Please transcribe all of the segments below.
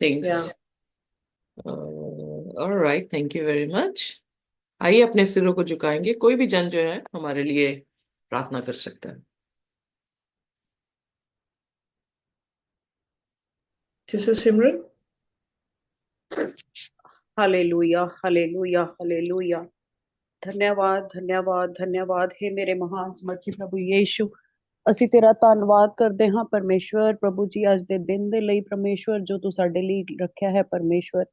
Things. या alright, thank you very much. आइए अपने सिरों को झुकाएंगे, कोई भी जन जो है हमारे लिए प्रार्थना कर सकता है। Sister Simran. Hallelujah, hallelujah, hallelujah. धन्यवाद, धन्यवाद, धन्यवाद। हे मेरे महान समर्थी प्रभु यीशु, ਅਸੀਂ ਤੇਰਾ ਧੰਨਵਾਦ ਕਰਦੇ ਹਾਂ ਪਰਮੇਸ਼ਵਰ। ਪ੍ਰਭੂ ਜੀ, ਅੱਜ ਦੇ ਦਿਨ ਦੇ ਲਈ ਪਰਮੇਸ਼ਵਰ ਜੋ ਤੂੰ ਸਾਡੇ ਲਈ ਰੱਖਿਆ ਹੈ ਪਰਮੇਸ਼ਵਰ,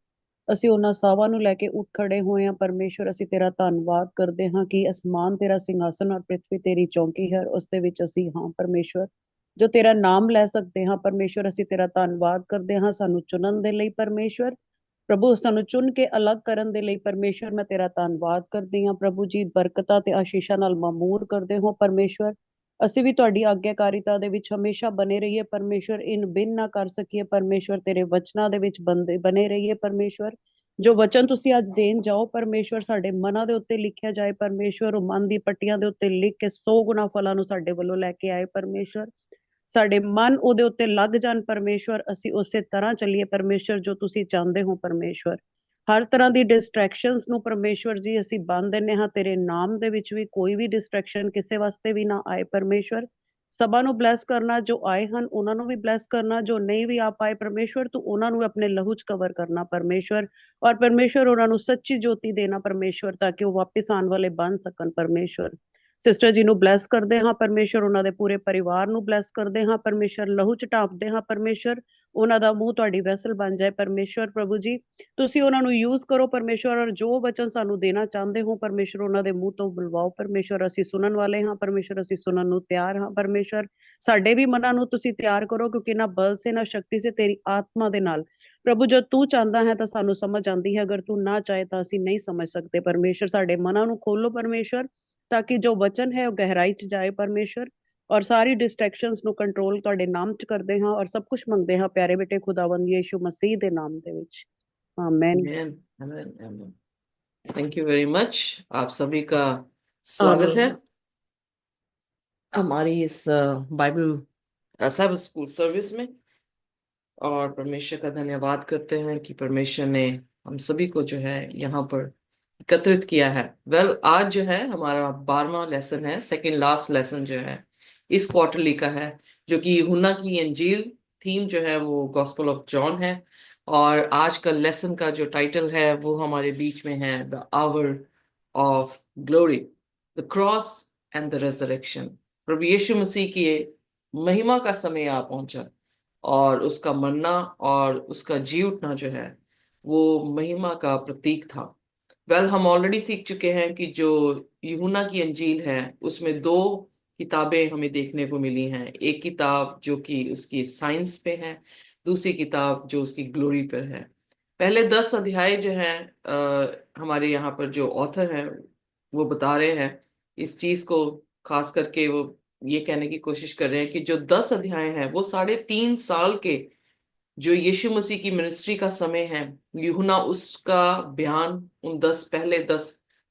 ਅਸੀਂ ਉਹਨਾਂ ਸਾਵਾਂ ਨੂੰ ਲੈ ਕੇ ਉੱਠ ਖੜੇ ਹੋਏ ਹਾਂ ਪਰਮੇਸ਼ਵਰ। ਅਸੀਂ ਤੇਰਾ ਧੰਨਵਾਦ ਕਰਦੇ ਹਾਂ ਕਿ ਅਸਮਾਨ ਤੇਰਾ ਸਿੰਘਾਸਨ ਔਰ ਪ੍ਰਿਥਵੀ ਤੇਰੀ ਚੌਂਕੀ ਹੈ, ਉਸ ਦੇ ਵਿੱਚ ਅਸੀਂ ਹਾਂ ਪਰਮੇਸ਼ਵਰ, ਜੋ ਤੇਰਾ ਨਾਮ ਲੈ ਸਕਦੇ ਹਾਂ ਪਰਮੇਸ਼ਵਰ। ਅਸੀਂ ਤੇਰਾ ਧੰਨਵਾਦ ਕਰਦੇ ਹਾਂ ਸਾਨੂੰ ਚੁਣਨ ਦੇ ਲਈ ਪਰਮੇਸ਼ਵਰ। ਪ੍ਰਭੂ, ਸਾਨੂੰ ਚੁਣ ਕੇ ਅਲੱਗ ਕਰਨ ਦੇ ਲਈ ਪਰਮੇਸ਼ਵਰ ਮੈਂ ਤੇਰਾ ਧੰਨਵਾਦ ਕਰਦੀ ਹਾਂ ਪ੍ਰਭੂ ਜੀ। ਬਰਕਤਾਂ ਤੇ ਆਸ਼ੀਸ਼ਾਂ ਨਾਲ ਮਾਮੂਰ ਕਰਦੇ ਹੋ ਪਰਮੇਸ਼ਵਰ। ਅਸੀਂ ਵੀ ਤੁਹਾਡੀ ਆਗਿਆਕਾਰਿਤਾ ਦੇ ਵਿੱਚ ਹਮੇਸ਼ਾ ਬਨੇ ਰਹੀਏ ਪਰਮੇਸ਼ਵਰ, ਇਨ ਬਿਨ ਨਾ ਕਰ ਸਕੀਏ ਪਰਮੇਸ਼ਵਰ, ਤੇਰੇ ਵਚਨਾਂ ਦੇ ਵਿੱਚ ਬਨੇ ਰਹੀਏ ਪਰਮੇਸ਼ਵਰ। ਜੋ ਵਚਨ ਤੁਸੀਂ ਅੱਜ ਦੇਣ ਜਾਓ ਪਰਮੇਸ਼ਵਰ, ਸਾਡੇ ਮਨਾਂ ਦੇ ਉੱਤੇ ਲਿਖਿਆ ਜਾਏ ਪਰਮੇਸ਼ਵਰ, ਉਹ ਮਨ ਦੀ ਪੱਟੀਆਂ ਦੇ ਉੱਤੇ ਲਿਖ ਕੇ 100 ਗੁਣਾ ਫਲਾਂ ਨੂੰ ਸਾਡੇ ਵੱਲੋਂ ਲੈ ਕੇ ਆਏ ਪਰਮੇਸ਼ਵਰ। ਸਾਡੇ ਮਨ ਉਹਦੇ ਉੱਤੇ ਲੱਗ ਜਾਣ ਪਰਮੇਸ਼ਵਰ, ਅਸੀਂ ਉਸੇ ਤਰ੍ਹਾਂ ਚੱਲੀਏ ਪਰਮੇਸ਼ਵਰ ਜੋ ਤੁਸੀਂ ਚਾਹੁੰਦੇ ਹੋ ਪਰਮੇਸ਼ਵਰ। ਹਰ ਤਰ੍ਹਾਂ ਦੀ ਡਿਸਟਰੈਕਸ਼ਨਸ ਨੂੰ ਪਰਮੇਸ਼ਵਰ ਜੀ ਅਸੀਂ ਬੰਦ ਦਿੰਦੇ ਹਾਂ ਤੇਰੇ ਨਾਮ ਦੇ ਵਿੱਚ, ਵੀ ਕੋਈ ਵੀ ਡਿਸਟਰੈਕਸ਼ਨ ਕਿਸੇ ਵਾਸਤੇ ਵੀ ਨਾ ਆਏ ਪਰਮੇਸ਼ਵਰ। ਸਭਾ ਨੂੰ ਬਲੈਸ ਕਰਨਾ, ਜੋ ਆਏ ਹਨ ਉਹਨਾਂ ਨੂੰ ਵੀ ਬਲੈਸ ਕਰਨਾ, ਜੋ ਨਹੀਂ ਵੀ ਆ ਪਾਏ ਪਰਮੇਸ਼ਵਰ ਤੂੰ ਉਹਨਾਂ ਨੂੰ ਆਪਣੇ ਲਹੂ ਚ ਕਵਰ ਕਰਨਾ ਪਰਮੇਸ਼ਵਰ। ਔਰ ਪਰਮੇਸ਼ਵਰ ਉਹਨਾਂ ਨੂੰ ਸੱਚੀ ਜੋਤੀ ਦੇਣਾ ਪਰਮੇਸ਼ਵਰ, ਤਾਂ ਕਿ ਉਹ ਵਾਪਿਸ ਆਉਣ ਵਾਲੇ ਬਣ ਸਕਣ ਪਰਮੇਸ਼ਵਰ। ਸਿਸਟਰ ਜੀ ਨੂੰ ਬਲੈਸ ਕਰਦੇ ਹਾਂ ਪਰਮੇਸ਼ਵਰ, ਉਹਨਾਂ ਦੇ ਪੂਰੇ ਪਰਿਵਾਰ ਨੂੰ ਬਲੈਸ ਕਰਦੇ ਹਾਂ ਪਰਮੇਸ਼ਵਰ, ਲਹੂ ਚ ਢਾਂਪਦੇ ਹਾਂ ਪਰਮੇਸ਼ਵਰ। ਉਹਨਾਂ ਦਾ ਮੂੰਹ ਤੁਹਾਡੀ ਵੈਸਲ ਬਣ ਜਾਏ ਪਰਮੇਸ਼ਵਰ। ਪ੍ਰਭੂ ਜੀ, ਤੁਸੀਂ ਉਹਨਾਂ ਨੂੰ ਯੂਜ਼ ਕਰੋ ਪਰਮੇਸ਼ਵਰ, ਔਰ ਜੋ ਵਚਨ ਸਾਨੂੰ ਦੇਣਾ ਚਾਹੁੰਦੇ ਹੋ ਪਰਮੇਸ਼ਵਰ ਉਹਨਾਂ ਦੇ ਮੂੰਹ ਤੋਂ ਬੁਲਵਾਓ ਪਰਮੇਸ਼ਵਰ। ਅਸੀਂ ਸੁਣਨ ਵਾਲੇ ਹਾਂ ਪਰਮੇਸ਼ਵਰ, ਅਸੀਂ ਸੁਣਨ ਨੂੰ ਤਿਆਰ ਹਾਂ ਪਰਮੇਸ਼ਵਰ। ਸਾਡੇ ਵੀ ਮਨਾਂ ਨੂੰ ਤੁਸੀਂ ਤਿਆਰ ਕਰੋ, ਕਿਉਂਕਿ ਨਾ ਬਲ ਸੇ ਨਾ ਸ਼ਕਤੀ ਸੇ, ਤੇਰੀ ਆਤਮਾ ਦੇ ਨਾਲ ਪ੍ਰਭੂ। ਜਦ ਤੂੰ ਚਾਹੁੰਦਾ ਹੈ ਤਾਂ ਸਾਨੂੰ ਸਮਝ ਆਉਂਦੀ ਹੈ, ਅਗਰ ਤੂੰ ਨਾ ਚਾਹੇ ਤਾਂ ਅਸੀਂ ਨਹੀਂ ਸਮਝ ਸਕਦੇ ਪਰਮੇਸ਼ਵਰ। ਸਾਡੇ ਮਨਾਂ ਨੂੰ ਖੋਲੋ ਪਰਮੇਸ਼ਵਰ, ਤਾਂ ਕਿ ਜੋ ਵਚਨ ਹੈ ਉਹ ਗਹਿਰਾਈ ਚ ਜਾਏ ਪਰਮੇਸ਼ਵਰ। ਔਰ ਸਾਰੀ ਡਿਸਟਰੈਕਸ਼ਨਸ ਨੂੰ ਕੰਟਰੋਲ ਤੁਹਾਡੇ ਨਾਮ ਚ ਕਰਦੇ ਹਾਂ, ਔਰ ਸਭ ਕੁਝ ਮੰਗਦੇ ਹਾਂ ਪਿਆਰੇ ਬੇਟੇ ਖੁਦਾਵੰਦ ਯੀਸ਼ु ਮਸੀਹ ਦੇ ਨਾਮ ਦੇ ਵਿੱਚ, amen. Amen, amen, amen. Thank you very much. आप सभी का स्वागत है आमीन। हमारी इस बाइबल सब स्कूल सर्विस में। और परमेश्वर का धन्यवाद करते हैं कि परमेश्वर ने हम सभी को जो है यहाँ पर एकत्रित किया है। आज जो है हमारा 12वां लेसन है, सेकंड लास्ट लेसन जो है इस क्वार्टरली का है, जो कि यूहन्ना की इंजील। थीम जो है वो गॉस्पेल ऑफ जॉन है। और आज का लेसन का जो टाइटल है वो हमारे बीच में है, the hour of glory, the cross and the resurrection. प्रभु यीशु मसीह की महिमा का समय आ पहुंचा, और उसका मरना और उसका जी उठना जो है वो महिमा का प्रतीक था। हम ऑलरेडी सीख चुके हैं कि जो यूहन्ना की अंजील है उसमें दो किताबें हमें देखने को मिली हैं। एक किताब जो कि उसकी साइंस पे है, दूसरी किताब जो उसकी ग्लोरी पर है। पहले 10 अध्याय जो हैं, हमारे यहाँ पर जो ऑथर हैं वो बता रहे हैं इस चीज को। खास करके वो ये कहने की कोशिश कर रहे हैं कि जो 10 अध्याय हैं वो 3.5 साल के जो यीशु मसीह की मिनिस्ट्री का समय है, यूहन्ना उसका बयान उन 10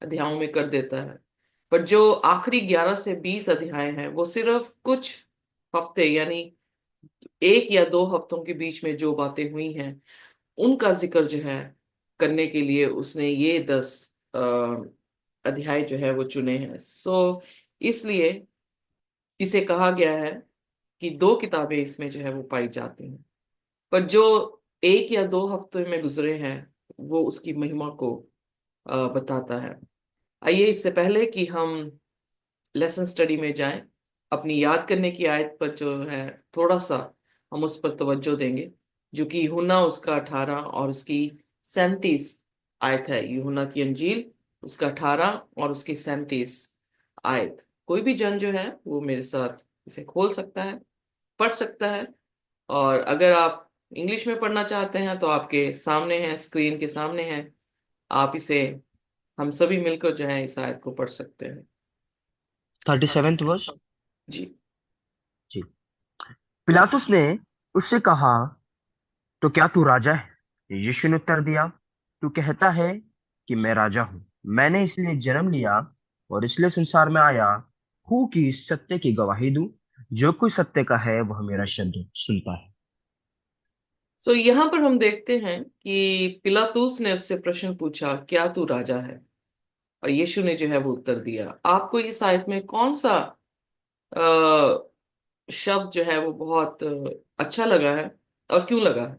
अध्यायों में कर देता है। पर जो आखिरी 11 से 20 अध्याय हैं वो सिर्फ कुछ हफ्ते, यानी 1 या 2 हफ्तों के बीच में जो बातें हुई हैं उनका जिक्र जो है करने के लिए उसने ये 10 अध्याय जो है वो चुने हैं। इसलिए इसे कहा गया है कि दो किताबें इसमें जो है वो पाई जाती हैं। पर जो 1 या 2 हफ्ते में गुजरे हैं वो उसकी महिमा को बताता है। आइए, इससे पहले कि हम लेसन स्टडी में जाएं, अपनी याद करने की आयत पर जो है थोड़ा सा हम उस पर तवज्जो देंगे, जो कि यूहन्ना उसका 18 और उसकी 37 आयत है। यूहन्ना की अंजील उसका 18 और उसकी 37 आयत। कोई भी जन जो है वो मेरे साथ इसे खोल सकता है, पढ़ सकता है। और अगर आप इंग्लिश में पढ़ना चाहते हैं तो आपके सामने है, स्क्रीन के सामने है। आप इसे, हम सभी मिलकर जो है इस आयत को पढ़ सकते हैं। 37th वर्ष। जी। जी। पिलातुस ने उससे कहा, तो क्या तू राजा है? यीशु ने उत्तर दिया, तू कहता है कि मैं राजा हूं। मैंने इसलिए जन्म लिया और इसलिए संसार में आया हूं कि सत्य की गवाही दूं। जो कोई सत्य का है वह मेरा शब्द सुनता है। सो यहाँ पर हम देखते हैं कि पिलातूस ने उससे प्रश्न पूछा, क्या तू राजा है? और यीशु ने जो है वो उत्तर दिया। आपको इस आयत में कौन सा शब्द जो है वो बहुत अच्छा लगा है और क्यों लगा है?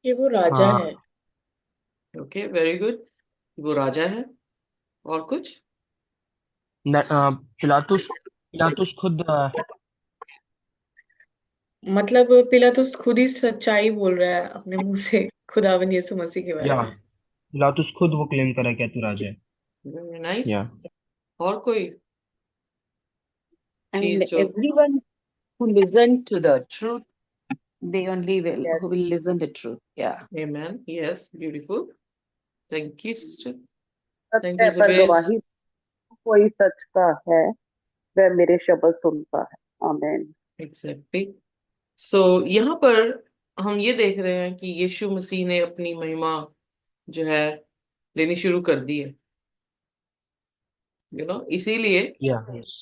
कि वो राजा है। हाँ। Okay, very good. वो राजा है। और कुछ? पिलातुस पिलातुस खुद मतलब पिलातुस खुद ही सच्चाई बोल रहा है अपने मुंह से खुदावंद यीशु मसीह के बारे या में। पिलातुस खुद वो क्लेम करा क्या तू राजा है। Very nice. या और कोई And चीज जो? everyone who listen to the truth, they only will Yes. who will listen the truth. Yeah. Amen. Yes, beautiful. Thank you, sister. Thank सत्य you, पर Zubair. गवाही कोई सच का है, वह मेरे शब्द सुनता है। आमीन। Exactly. So यहाँ पर हम ये देख रहे हैं कि यीशु मसीह ने अपनी महिमा जो है लेनी शुरू कर दी है, इसीलिए या yes.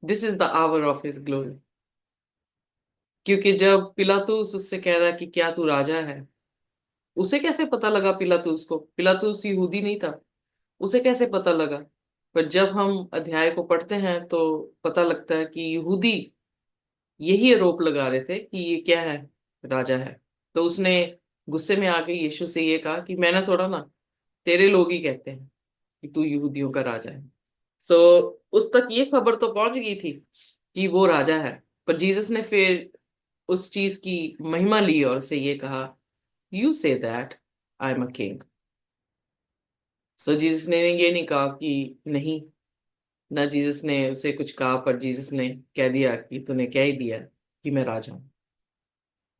This is the hour of his glory. क्योंकि जब पिलातुस उससे कह रहा है कि क्या तू राजा है, उसे कैसे पता लगा? पिलातुस को, पिलातुस यहूदी नहीं था, उसे कैसे पता लगा? पर जब हम अध्याय को पढ़ते हैं तो पता लगता है कि यहूदी यही आरोप लगा रहे थे कि ये क्या है, राजा है। तो उसने गुस्से में आके यीशु से ये कहा कि मैंने थोड़ा ना, तेरे लोग ही कहते हैं कि तू यहूदियों का राजा है। सो उस तक ये खबर तो पहुंच गई थी कि वो राजा है। पर जीसस ने फिर उस चीज की महिमा ली और उसे ये कहा, you say that I am a king. So Jesus ने ये नहीं कहा कि नहीं, ना जीसस ने उसे कुछ कहा, पर जीसस ने कह दिया कि तूने कह ही दिया कि मैं राजा हूं।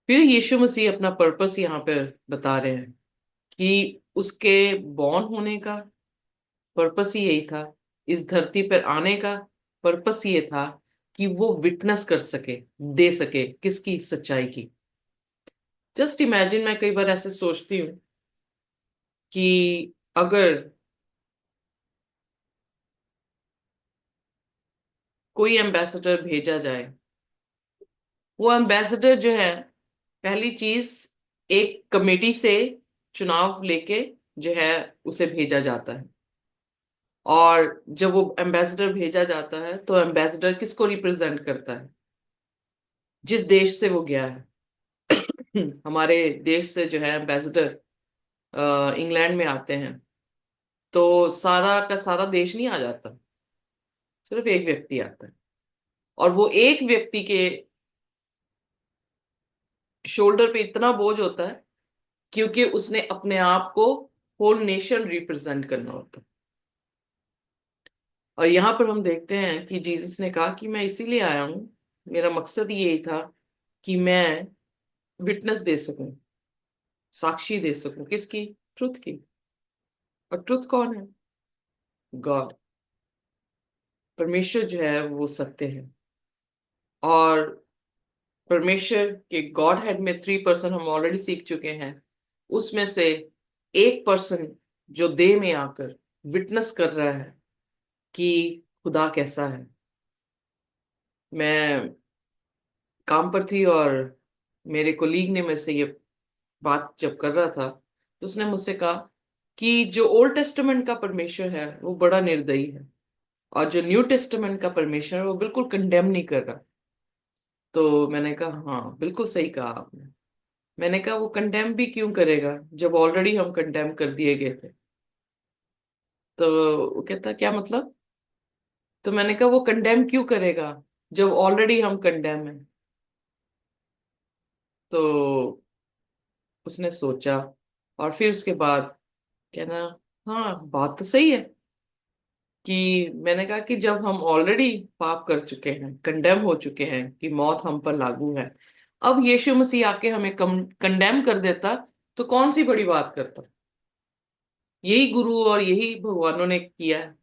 फिर यीशु मसीह अपना पर्पस यहाँ पर बता रहे हैं कि उसके बॉर्न होने का पर्पस ही यही था, इस धरती पर आने का पर्पस ये था कि वो विटनेस कर सके, दे सके किसकी? सच्चाई की। जस्ट इमेजिन, मैं कई बार ऐसे सोचती हूँ कि अगर कोई एम्बेसडर भेजा जाए, वो एम्बेसडर जो है, पहली चीज, एक कमेटी से चुनाव लेके जो है उसे भेजा जाता है। और जब वो एम्बेसडर भेजा जाता है तो एम्बेसडर किसको रिप्रेजेंट करता है? जिस देश से वो गया है। हमारे देश से जो है एम्बेसडर इंग्लैंड में आते हैं, तो सारा का सारा देश नहीं आ जाता, सिर्फ एक व्यक्ति आता है। और वो एक व्यक्ति के शोल्डर पे इतना बोझ होता है क्योंकि उसने अपने आप को होल नेशन रिप्रेजेंट करना होता है। और यहाँ पर हम देखते हैं कि जीसस ने कहा कि मैं इसीलिए आया हूं, मेरा मकसद यही था कि मैं विटनेस दे सकूं, साक्षी दे सकूं किसकी? ट्रुथ की। और ट्रुथ कौन है? गॉड। परमेश्वर जो है वो सत्य है। और परमेश्वर के गॉड हेड में 3 पर्सन हम ऑलरेडी सीख चुके हैं। उसमें से एक पर्सन जो देह में आकर विटनेस कर रहा है कि खुदा कैसा है। मैं काम पर थी और मेरे कोलीग ने मेरे से ये बात जब कर रहा था तो उसने मुझसे कहा कि जो ओल्ड टेस्टामेंट का परमेश्वर है वो बड़ा निर्दयी है, और जो न्यू टेस्टामेंट का परमेश्वर है वो बिल्कुल कंडेम नहीं कर रहा। तो मैंने कहा हाँ, बिल्कुल सही कहा आपने। मैंने कहा वो कंडेम भी क्यों करेगा जब ऑलरेडी हम कंडेम कर दिए गए थे? तो वो कहता क्या मतलब? तो मैंने कहा वो कंडेम क्यों करेगा जब ऑलरेडी हम कंडेम हैं? तो उसने सोचा और फिर उसके बाद कहना, हाँ बात तो सही है। कि मैंने कहा कि जब हम ऑलरेडी पाप कर चुके हैं, कंडेम हो चुके हैं कि मौत हम पर लागू है, अब यीशु मसीह आके हमें कंडेम कर देता तो कौन सी बड़ी बात करता? यही गुरु और यही भगवानों ने किया है।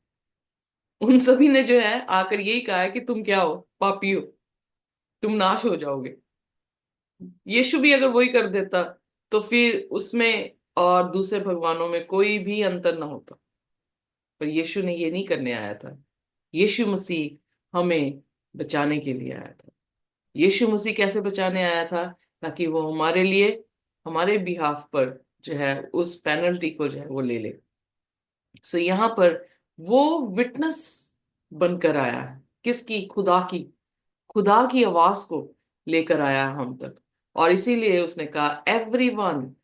उन सभी ने जो है आकर यही कहा है कि तुम क्या हो? पापी हो, तुम नाश हो जाओगे। यीशु भी अगर वही कर देता तो फिर उसमें और दूसरे भगवानों में कोई भी अंतर ना होता। पर यीशु ने ये नहीं करने आया था। यीशु मसीह हमें बचाने के लिए आया था। यीशु मसीह कैसे बचाने आया था? ताकि वो हमारे लिए, हमारे बिहाफ पर जो है उस पेनल्टी को जो है वो ले ले। सो यहाँ पर वो विटनेस बनकर आया है। किसकी? खुदा की। खुदा की आवाज को लेकर आया हम तक। और इसीलिए उसने कहा everyone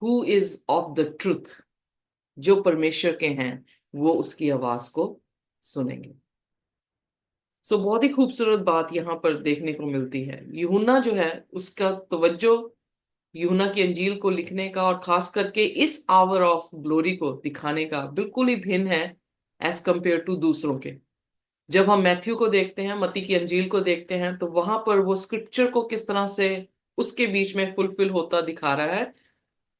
who is of the truth, जो परमेश्वर के हैं वो उसकी आवाज को सुनेंगे। सो बहुत ही खूबसूरत बात यहाँ पर देखने को मिलती है। यूहन्ना जो है उसका तवज्जो यूहन्ना की अंजील को लिखने का और खास करके इस आवर ऑफ ग्लोरी को दिखाने का बिल्कुल ही भिन्न है एज कंपेयर टू दूसरों के। जब हम मैथ्यू को देखते हैं, मत्ती की अंजील को देखते हैं, तो वहां पर वो स्क्रिप्चर को किस तरह से उसके बीच में फुलफिल होता दिखा रहा है,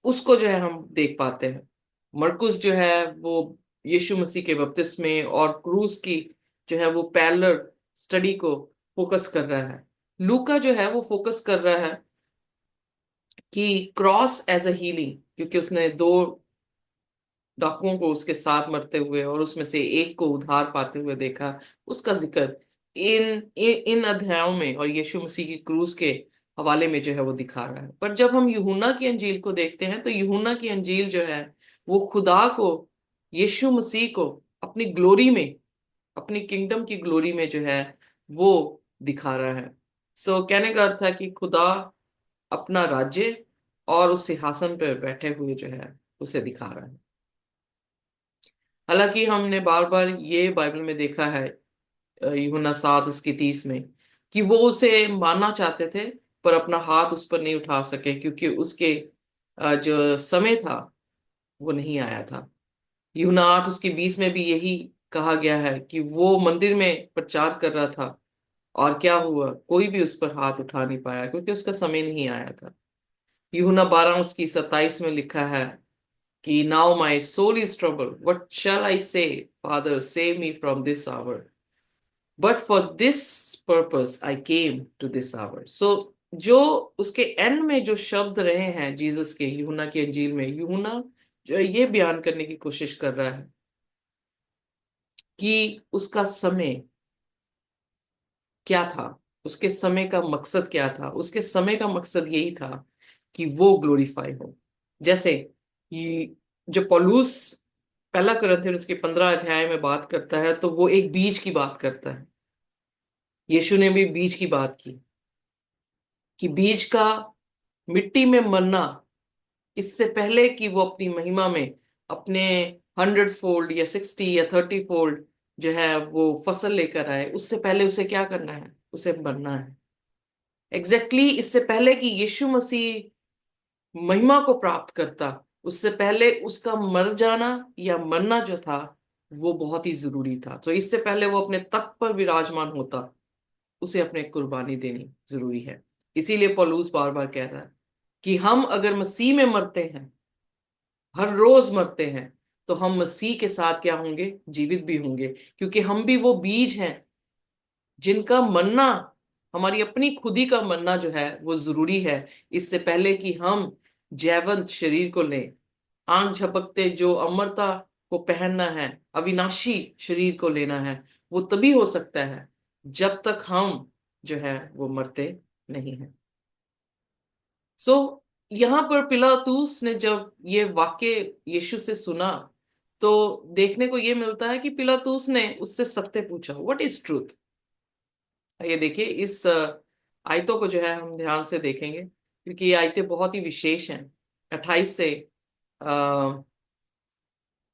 उसको जो है हम देख पाते हैं। मरकुस जो है वो यीशु मसीह के बपतिस्मे और क्रूस की जो है वो पैरेलल स्टडी को फोकस कर रहा है। लूका जो है वो फोकस कर रहा है कि क्रॉस एज अ हीलिंग, क्योंकि उसने दो डाकुओं को उसके साथ मरते हुए और उसमें से एक को उद्धार पाते हुए देखा। उसका जिक्र इन अध्यायों में और यीशु मसीह की क्रूस के हवाले में जो है वो दिखा रहा है। पर जब हम यूहन्ना की अंजील को देखते हैं तो यूहन्ना की अंजील जो है वो खुदा को, यीशु मसीह को अपनी ग्लोरी में, अपनी किंगडम की ग्लोरी में जो है वो दिखा रहा है। सो कहने का अर्थ है कि खुदा अपना राज्य और उस सिंहासन पर बैठे हुए जो है उसे दिखा रहा है। हालांकि हमने बार बार ये बाइबल में देखा है, यूहन्ना 7 उसकी 30 में, कि वो उसे मारना चाहते थे पर अपना हाथ उस पर नहीं उठा सके, क्योंकि उसके जो समय था वो नहीं आया था। यूहन्ना 8 उसकी 20 में भी यही कहा गया है कि वो मंदिर में प्रचार कर रहा था और क्या हुआ, कोई भी उस पर हाथ उठा नहीं पाया क्योंकि उसका समय नहीं आया था। यूहन्ना 12 उसकी 27 में लिखा है कि now my soul is trouble, what shall I say, father save me from this hour, but for this purpose I came to this hour. So जो उसके एंड में जो शब्द रहे हैं जीसस के, यूहन्ना की अंजील में, यूहन्ना जो है ये बयान करने की कोशिश कर रहा है कि उसका समय क्या था, उसके समय का मकसद क्या था। उसके समय का मकसद यही था कि वो ग्लोरीफाई हो। जैसे ये जो पौलुस पहला कुरिन्थियन उसके 15 अध्याय में बात करता है, तो वो एक बीज की बात करता है। यीशु ने भी बीज की बात की कि बीज का मिट्टी में मरना, इससे पहले कि वो अपनी महिमा में अपने 100 फोल्ड या 60 या 30 फोल्ड जो है वो फसल लेकर आए, उससे पहले उसे क्या करना है? उसे मरना है। एग्जैक्टली इससे पहले कि यीशु मसीह महिमा को प्राप्त करता, उससे पहले उसका मर जाना या मरना जो था वो बहुत ही जरूरी था। तो इससे पहले वो अपने तख्त पर विराजमान होता, उसे अपने कुर्बानी देनी जरूरी है। इसीलिए पौलुस बार बार कह रहा है कि हम अगर मसीह में मरते हैं, हर रोज मरते हैं, तो हम मसीह के साथ क्या होंगे? जीवित भी होंगे, क्योंकि हम भी वो बीज हैं जिनका मरना, हमारी अपनी खुदी का मरना जो है वो जरूरी है, इससे पहले कि हम जैवंत शरीर को लें। आंख झपकते जो अमरता को पहनना है, अविनाशी शरीर को लेना है, वो तभी हो सकता है जब तक हम जो है वो मरते नहीं हैं। सो यहाँ पर पिलातूस ने जब ये वाक्य यीशु से सुना, तो देखने को ये मिलता है कि पिलातूस ने उससे सत्य पूछा, व्हाट इज ट्रूथ। ये देखिए, इस आयतों को जो है हम ध्यान से देखेंगे क्योंकि ये आयतें बहुत ही विशेष हैं। 28 से आ,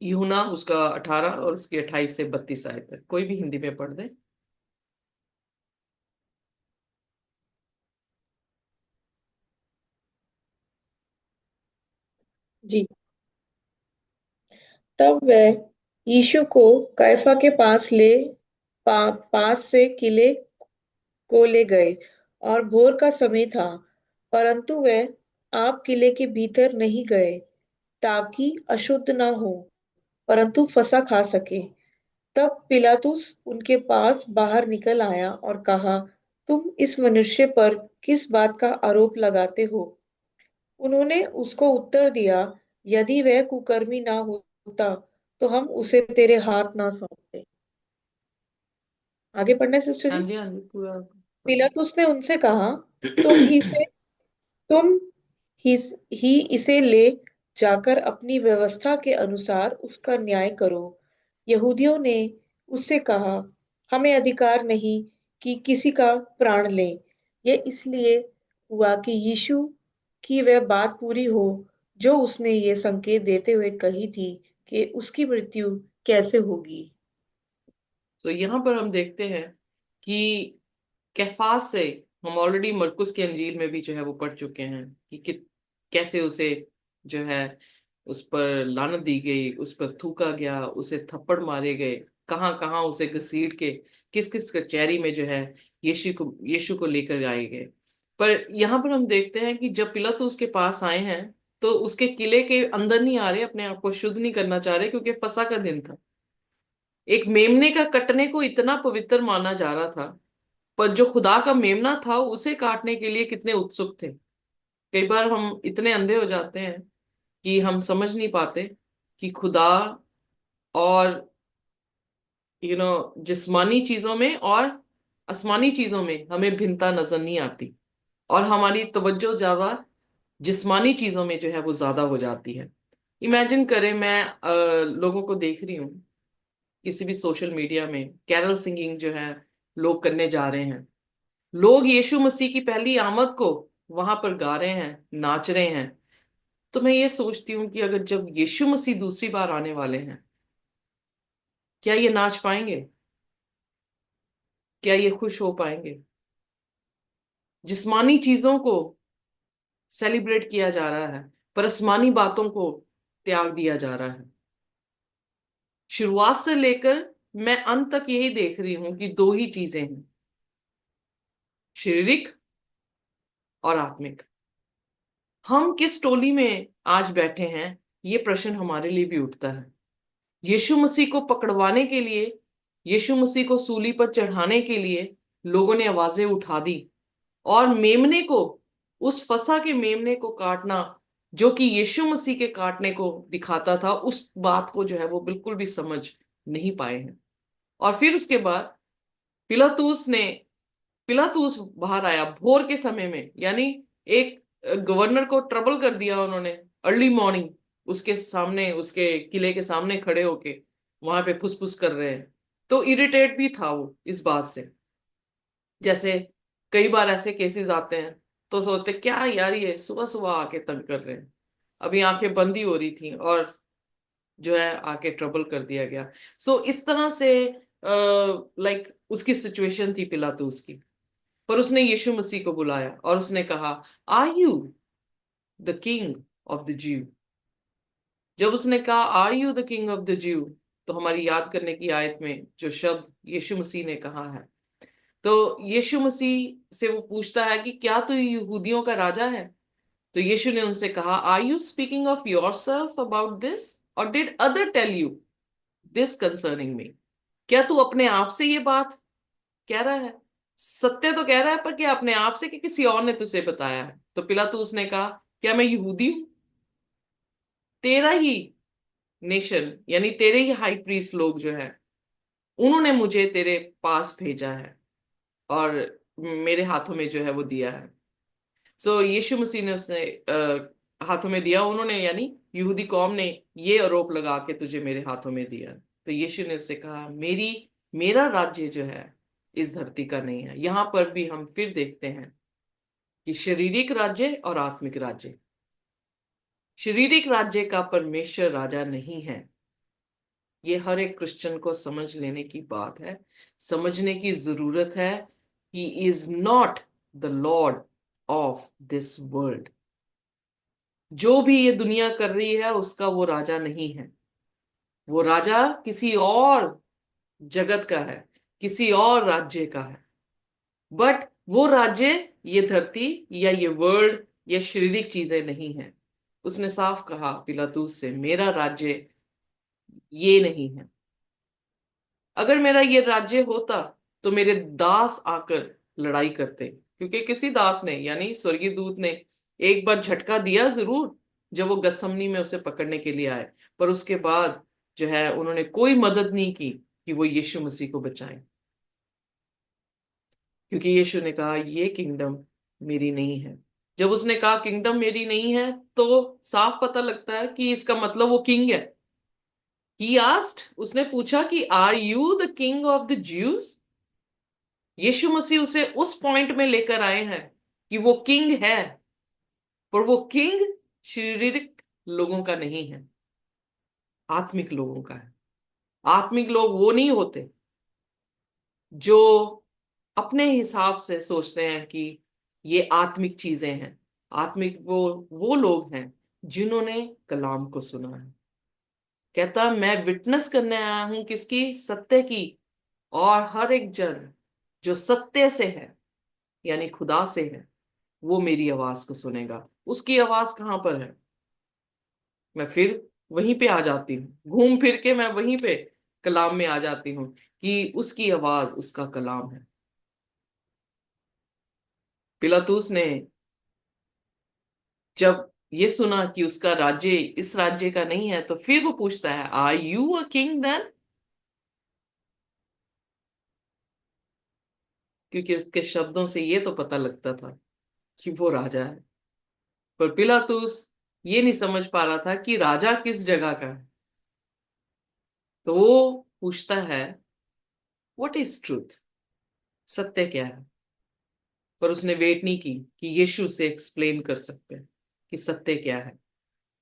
यूहन्ना उसका 18 और उसकी 28 से 32 आयत है। कोई भी हिंदी में पढ़ दे। जी। तब वह यीशु को कैफा के पास से किले को ले गए और भोर का समय था। परंतु वह आप किले के भीतर नहीं गए ताकि अशुद्ध न हो, परंतु फसह खा सके। तब पिलातुस उनके पास बाहर निकल आया और कहा, तुम इस मनुष्य पर किस बात का आरोप लगाते हो? उन्होंने उसको उत्तर दिया, यदि वह कुकर्मी ना होता तो हम उसे तेरे हाथ ना सौंपते। आगे पढ़ने सिस्टर हाँ जी। जी, हाँ जी, पूरा। पिलातुस ने उनसे कहा, तुम ही से तुम ही ही इसे ले जाकर अपनी व्यवस्था के अनुसार उसका न्याय करो। यहूदियों ने उससे कहा, हमें अधिकार नहीं कि किसी का प्राण लें। यह इसलिए हुआ कि यीशु की वह बात पूरी हो जो उसने ये संकेत देते हुए कही थी कि उसकी मृत्यु कैसे होगी। तो यहाँ पर हम देखते हैं कि कैफास से हम ऑलरेडी मरकुस के अंजील में भी जो है वो पढ़ चुके हैं कि कैसे उसे जो है उस पर लानत दी गई, उस पर थूका गया, उसे थप्पड़ मारे गए, कहाँ कहाँ उसे घसीट के किस किस कचहरी में जो है यीशु को लेकर आए गए। पर यहाँ पर हम देखते हैं कि जब पिलातुस उसके पास आए हैं तो उसके किले के अंदर नहीं आ रहे, अपने आप को शुद्ध नहीं करना चाह रहे, क्योंकि फसह का दिन था। एक मेमने का कटने को इतना पवित्र माना जा रहा था, पर जो खुदा का मेमना था उसे काटने के लिए कितने उत्सुक थे। कई बार हम इतने अंधे हो जाते हैं कि हम समझ नहीं पाते कि खुदा और जिस्मानी चीजों में और आसमानी चीजों में हमें भिन्नता नजर नहीं आती, और हमारी तवज्जो ज्यादा जिस्मानी चीजों में जो है वो ज्यादा हो जाती है। इमेजिन करें, मैं लोगों को देख रही हूँ किसी भी सोशल मीडिया में कैरल सिंगिंग जो है लोग करने जा रहे हैं, लोग यीशु मसीह की पहली आमद को वहां पर गा रहे हैं, नाच रहे हैं। तो मैं ये सोचती हूँ कि अगर जब यीशु मसीह दूसरी बार आने वाले हैं, क्या ये नाच पाएंगे? क्या ये खुश हो पाएंगे? जिस्मानी चीजों को सेलिब्रेट किया जा रहा है, पर आसमानी बातों को त्याग दिया जा रहा है। शुरुआत से लेकर मैं अंत तक यही देख रही हूं कि दो ही चीजें हैं, शारीरिक और आत्मिक। हम किस टोली में आज बैठे हैं, ये प्रश्न हमारे लिए भी उठता है। यीशु मसीह को पकड़वाने के लिए, यीशु मसीह को सूली पर चढ़ाने के लिए लोगों ने आवाजें उठा दी, और मेमने को, उस फसा के मेमने को काटना जो कि यीशु मसीह के काटने को दिखाता था, उस बात को जो है वो बिल्कुल भी समझ नहीं पाए हैं। और फिर उसके बाद पिलातूस ने पिलातूस बाहर आया भोर के समय में, यानी एक गवर्नर को ट्रबल कर दिया उन्होंने। अर्ली मॉर्निंग उसके सामने, उसके किले के सामने खड़े होके वहां पे फुसफुस कर रहे हैं। तो इरिटेट भी था वो इस बात से। जैसे कई बार ऐसे केसेस आते हैं तो सोचते क्या यार, ये सुबह सुबह आके तंग कर रहे हैं, अभी आंखें बंद ही हो रही थी और जो है आके ट्रबल कर दिया गया। सो इस तरह से लाइक उसकी सिचुएशन थी पिलातूस की। पर उसने यीशु मसीह को बुलाया और उसने कहा, are you the king of the Jew? जब उसने कहा are you the king of the Jew, तो हमारी याद करने की आयत में जो शब्द यीशु मसीह ने कहा है, तो यीशु मसीह से वो पूछता है कि क्या तू यहूदियों का राजा है? तो यीशु ने उनसे कहा, are you speaking of yourself about this, और did other tell you this concerning me? क्या तू अपने आप से ये बात कह रहा है, सत्य तो कह रहा है, पर क्या अपने आप से कि किसी और ने तुझे बताया है? तो पिलातूस ने कहा, क्या मैं यहूदी हूं? तेरा ही नेशन, यानी तेरे ही हाई प्रीस्ट लोग जो है, उन्होंने मुझे तेरे पास भेजा है और मेरे हाथों में जो है वो दिया है। सो यीशु मसीह ने उसने हाथों में दिया, उन्होंने यानी यहूदी कौम ने ये आरोप लगा के तुझे मेरे हाथों में दिया। तो यीशु ने उससे कहा, मेरा राज्य जो है इस धरती का नहीं है। यहां पर भी हम फिर देखते हैं कि शारीरिक राज्य और आत्मिक राज्य। शारीरिक राज्य का परमेश्वर राजा नहीं है। ये हर एक क्रिश्चियन को समझ लेने की बात है, समझने की जरूरत है। He is not the Lord of this world. जो भी ये दुनिया कर रही है उसका वो राजा नहीं है। वो राजा किसी और जगत का है, किसी और राज्य का है। बट वो राज्य ये धरती या ये वर्ल्ड या शारीरिक चीजें नहीं है। उसने साफ कहा पिलातूस से, मेरा राज्य ये नहीं है। अगर मेरा ये राज्य होता तो मेरे दास आकर लड़ाई करते, क्योंकि किसी दास ने यानी स्वर्गीय दूत ने एक बार झटका दिया जरूर जब वो गतसमनी में उसे पकड़ने के लिए आए, पर उसके बाद जो है उन्होंने कोई मदद नहीं की कि वो यीशु मसीह को बचाएं। क्योंकि यीशु ने कहा ये किंगडम मेरी नहीं है। जब उसने कहा किंगडम मेरी नहीं है, तो साफ पता लगता है कि इसका मतलब वो किंग है। ही आस्क्ड, उसने पूछा कि are you the king of the Jews. यीशु मसीह उसे उस पॉइंट में लेकर आए हैं कि वो किंग है, पर वो किंग शारीरिक लोगों का नहीं है, आत्मिक लोगों का है। आत्मिक लोग वो नहीं होते जो अपने हिसाब से सोचते हैं कि ये आत्मिक चीजें हैं। आत्मिक वो लोग हैं जिन्होंने कलाम को सुना है। कहता मैं विटनेस करने आया हूं, किसकी? सत्य की। और हर एक जन जो सत्य से है, यानी खुदा से है, वो मेरी आवाज को सुनेगा। उसकी आवाज कहां पर है? मैं फिर वहीं पे आ जाती हूँ, घूम फिर के मैं वहीं पे कलाम में आ जाती हूँ कि उसकी आवाज उसका कलाम है। पिलातूस ने जब ये सुना कि उसका राज्य इस राज्य का नहीं है, तो फिर वो पूछता है are you a king then? क्योंकि उसके शब्दों से ये तो पता लगता था कि वो राजा है। पर पिलातूस ये नहीं समझ पा रहा था कि राजा किस जगह का है। तो वो पूछता है व्हाट इज ट्रूथ? सत्य क्या है? पर उसने वेट नहीं की कि यीशु से एक्सप्लेन कर सकते हैं कि सत्य क्या है।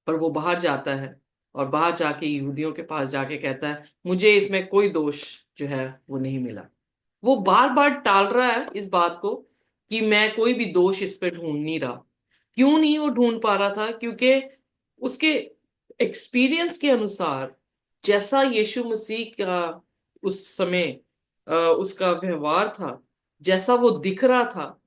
पर वो बाहर जाता है और बाहर जाके यहूदियों के पास जाके कहता है मुझे इसमें कोई दोष जो है वो नहीं मिला। वो बार बार टाल रहा है इस बात को कि मैं कोई भी दोष इस पे ढूंढ नहीं रहा। क्यों नहीं वो ढूंढ पा रहा था? क्योंकि उसके एक्सपीरियंस के अनुसार जैसा यीशु मसीह का उस समय उसका व्यवहार था, जैसा वो दिख रहा था,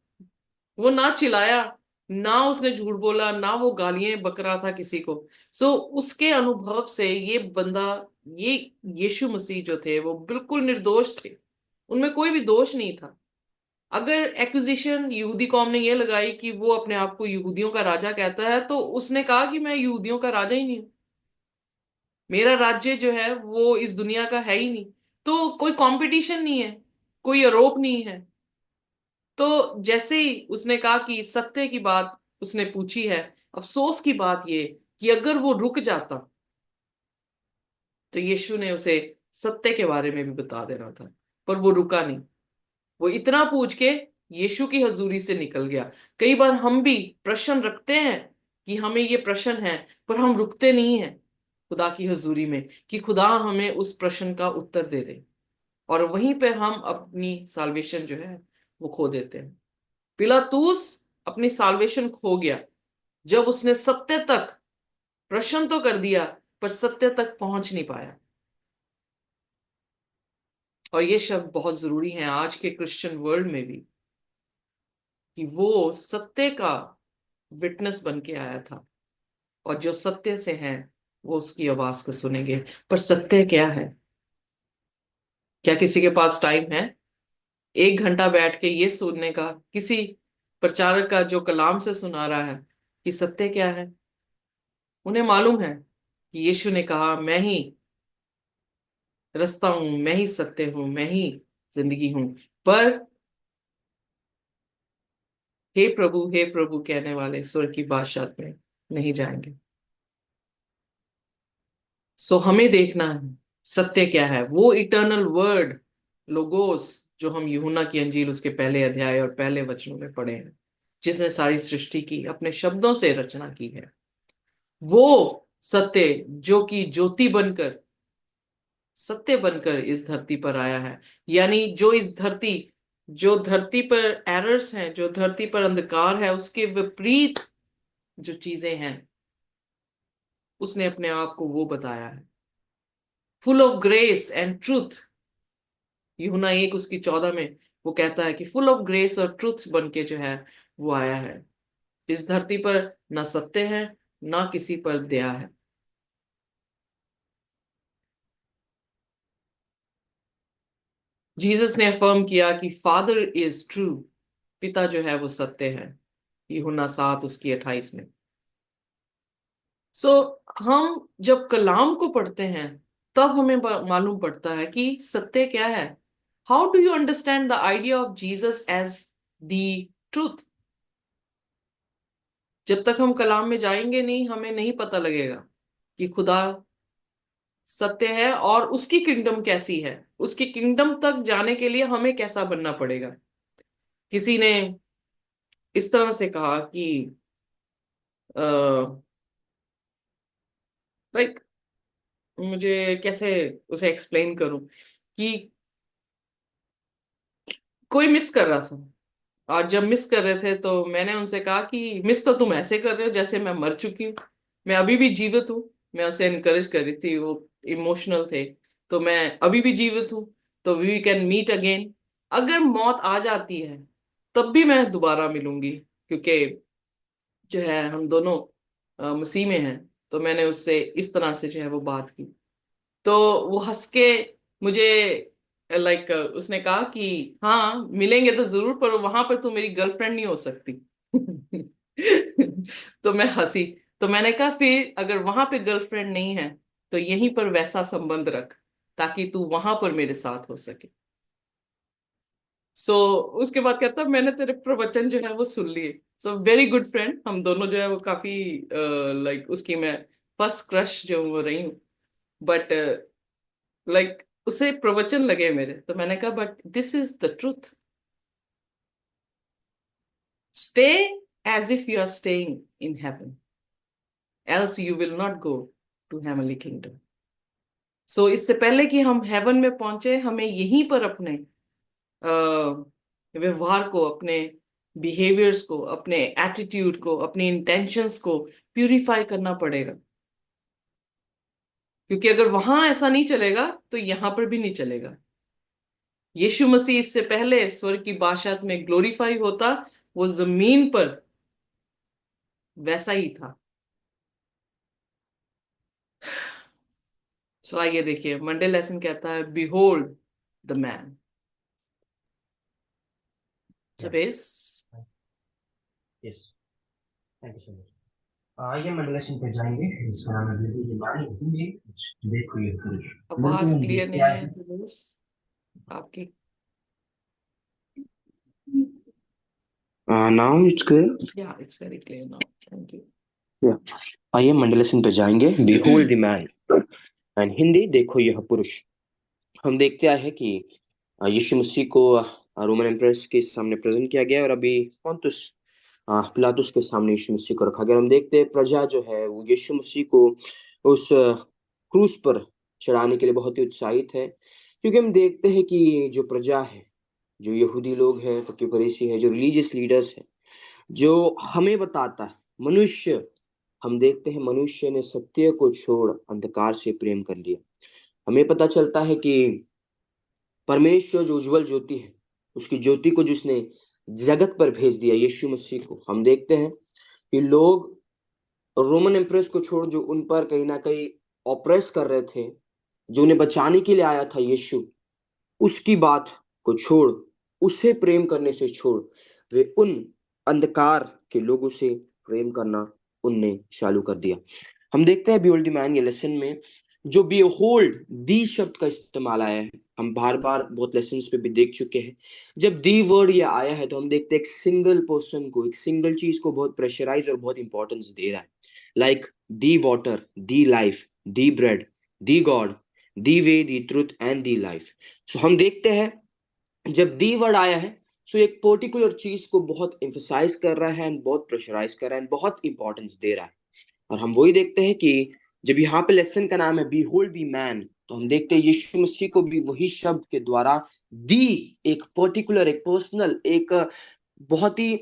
वो ना चिल्लाया, ना उसने झूठ बोला, ना वो गालियां बक रहा था किसी को। सो उसके अनुभव से ये बंदा, ये यीशु मसीह जो थे वो बिल्कुल निर्दोष थे। उनमें कोई भी दोष नहीं था। अगर एक्विजिशन यहूदी कौम ने ये लगाई कि वो अपने आप को यहूदियों का राजा कहता है, तो उसने कहा कि मैं यहूदियों का राजा ही नहीं हूं, मेरा राज्य जो है वो इस दुनिया का है ही नहीं। तो कोई कंपटीशन नहीं है, कोई आरोप नहीं है। तो जैसे ही उसने कहा कि सत्य की बात उसने पूछी है, अफसोस की बात ये कि अगर वो रुक जाता तो यीशु ने उसे सत्य के बारे में भी बता देना था। पर वो रुका नहीं, वो इतना पूछ के यीशु की हजूरी से निकल गया। कई बार हम भी प्रश्न रखते हैं कि हमें ये प्रश्न है, पर हम रुकते नहीं हैं खुदा की हजूरी में कि खुदा हमें उस प्रश्न का उत्तर दे दे। और वहीं पे हम अपनी साल्वेशन जो है वो खो देते हैं। पिलातूस अपनी साल्वेशन खो गया जब उसने सत्य तक प्रश्न तो कर दिया, पर सत्य तक पहुंच नहीं पाया। और ये शब्द बहुत जरूरी है आज के क्रिश्चियन वर्ल्ड में भी, कि वो सत्य का विटनेस बन के आया था, और जो सत्य से हैं वो उसकी आवाज को सुनेंगे। पर सत्य क्या है? क्या किसी के पास टाइम है 1 घंटा बैठ के ये सुनने का, किसी प्रचारक का जो कलाम से सुना रहा है कि सत्य क्या है? उन्हें मालूम है कि यीशु ने कहा मैं ही रास्ता हूं, मैं ही सत्य हूं, मैं ही जिंदगी हूं। पर हे प्रभु कहने वाले स्वर्ग की बादशाह में नहीं जाएंगे। सो हमें देखना है सत्य क्या है, वो इटर्नल वर्ड लोगोस जो हम यूहन्ना की अंजील उसके पहले अध्याय और पहले वचनों में पढ़े हैं, जिसने सारी सृष्टि की अपने शब्दों से रचना की है। वो सत्य जो कि ज्योति बनकर, सत्य बनकर इस धरती पर आया है। यानी जो धरती पर एरर्स हैं, जो धरती पर अंधकार है, उसके विपरीत जो चीजें हैं, उसने अपने आप को वो बताया है, full of grace and truth. यूहन्ना 1 उसकी 14 में वो कहता है कि फुल ऑफ ग्रेस और ट्रूथ बन के जो है वो आया है। इस धरती पर ना सत्य है, ना किसी पर दया है। जीसस ने अफर्म किया कि फादर इज ट्रू, पिता जो है वो सत्य है, यूहन्ना 7 उसकी 28 में। सो हम जब कलाम को पढ़ते हैं तब हमें मालूम पड़ता है कि सत्य क्या है। How do you understand the idea of Jesus as the truth? जब तक हम कलाम में जाएंगे नहीं, हमें नहीं पता लगेगा कि खुदा सत्य है और उसकी किंगडम कैसी है। उसकी किंगडम तक जाने के लिए हमें कैसा बनना पड़ेगा। किसी ने इस तरह से कहा कि लाइक, मुझे कैसे उसे एक्सप्लेन करूं, कि कोई मिस कर रहा था, और जब मिस कर रहे थे तो मैंने उनसे कहा कि मिस तो तुम ऐसे कर रहे हो जैसे मैं मर चुकी हूँ, मैं अभी भी जीवित हूँ। मैं उसे इनकरेज कर रही थी, वो इमोशनल थे। तो मैं अभी भी जीवित हूँ, तो वी कैन मीट अगेन। अगर मौत आ जाती है तब भी मैं दोबारा मिलूंगी, क्योंकि जो है हम दोनों मसीह में हैं। तो मैंने उससे इस तरह से जो है वो बात की। तो वो हंस के मुझे लाइक उसने कहा कि हाँ मिलेंगे तो जरूर, पर वहां पर तू मेरी गर्लफ्रेंड नहीं हो सकती। तो मैं हंसी। तो मैंने कहा फिर अगर वहां पे गर्लफ्रेंड नहीं है तो यहीं पर वैसा संबंध रख, ताकि तू वहां पर मेरे साथ हो सके। सो उसके बाद कहता मैंने तेरे प्रवचन जो है वो सुन लिए। सो वेरी गुड फ्रेंड, हम दोनों जो है वो काफी लाइक उसकी मैं फर्स्ट क्रश जो वो रही हूँ। बट लाइक उसे प्रवचन लगे मेरे, तो मैंने कहा but this is the truth. Stay as if you are staying in heaven, else you will not go to heavenly kingdom. So इससे पहले कि हम हेवन में पहुंचे, हमें यहीं पर अपने व्यवहार को, अपने बिहेवियर्स को, अपने एटीट्यूड को, अपनी इंटेंशंस को प्यूरिफाई करना पड़ेगा। क्योंकि अगर वहां ऐसा नहीं चलेगा तो यहां पर भी नहीं चलेगा। यीशु मसीह इससे पहले स्वर्ग की बादशाहत में ग्लोरीफाई होता, वो जमीन पर वैसा ही था। सो आइए देखिए, मंडे लेसन कहता है behold the man. Yeah. जबेस। Yes. Thank you so much. आइए मंडलेशन पे जाएंगे। इसमें हमें बिल्कुल बीमारी होगी। देखो ये पुरुष बिल्कुल आवाज हम क्लियर देखते नहीं आए है हैं। जबेस आपकी। Now it's clear. या it's very clear now, thank you. आइए मंडलेशन पे जाएंगे। Behold the man. And Hindi देखो यह पुरुष। हम देखते आए हैं कि यीशु मसीह को रोमन एम्प्रेस के सामने प्रेजेंट किया गया और अभी पोंतुस पिलातुस के सामने यीशु मसीह को रखा गया। हम देखते हैं प्रजा जो है वो यीशु मसीह को उस क्रूस पर चढ़ाने के लिए बहुत ही उत्साहित है, क्योंकि हम देखते हैं कि जो प्रजा है, जो यहूदी लोग हैं, फकीर फरीसी है, जो रिलीजियस लीडर्स है, जो हमें बताता है मनुष्य, हम देखते हैं मनुष्य ने सत्य को छोड़ अंधकार से प्रेम कर लिया। हमें पता चलता है कि परमेश्वर जो उज्जवल ज्योति है, उसकी ज्योति को जिसने जगत पर भेज दिया, यीशु मसीह को, हम देखते हैं कि लोग रोमन एम्प्रेस को छोड़, जो उन पर कहीं ना कहीं ऑप्रेस कर रहे थे, जो उन्हें बचाने के लिए आया था यीशु, उसकी बात को छोड़, उसे प्रेम करने से छोड़, वे उन अंधकार के लोगों से प्रेम करना उनने चालू कर दिया। हम देखते हैं बिहोल्ड द मैन ये लेसन में जो बिहोल्ड दी शब्द का इस्तेमाल आया है। हम बार बार बहुत लेसन्स पे भी देख चुके हैं। जब दी वर्ड ये आया है तो हम देखते हैं एक सिंगल पर्सन को, एक सिंगल चीज को बहुत प्रेशराइज और बहुत इंपॉर्टेंस दे रहा है। Like the water, the life, the bread, the God, the way, the truth and the life. So हम देखते हैं जब दी वर्ड आया है, सो एक पर्टिकुलर चीज को बहुत एम्फसाइज कर रहा है एंड बहुत प्रेशराइज कर रहा है एंड बहुत इंपॉर्टेंस दे रहा है। और हम वही देखते हैं कि जब यहाँ पे लेसन का नाम है बीहोल्ड बी मैन, तो हम देखते हैं यीशु मसीह को भी वही शब्द के द्वारा दी, एक पर्टिकुलर, एक पर्सनल, एक बहुत ही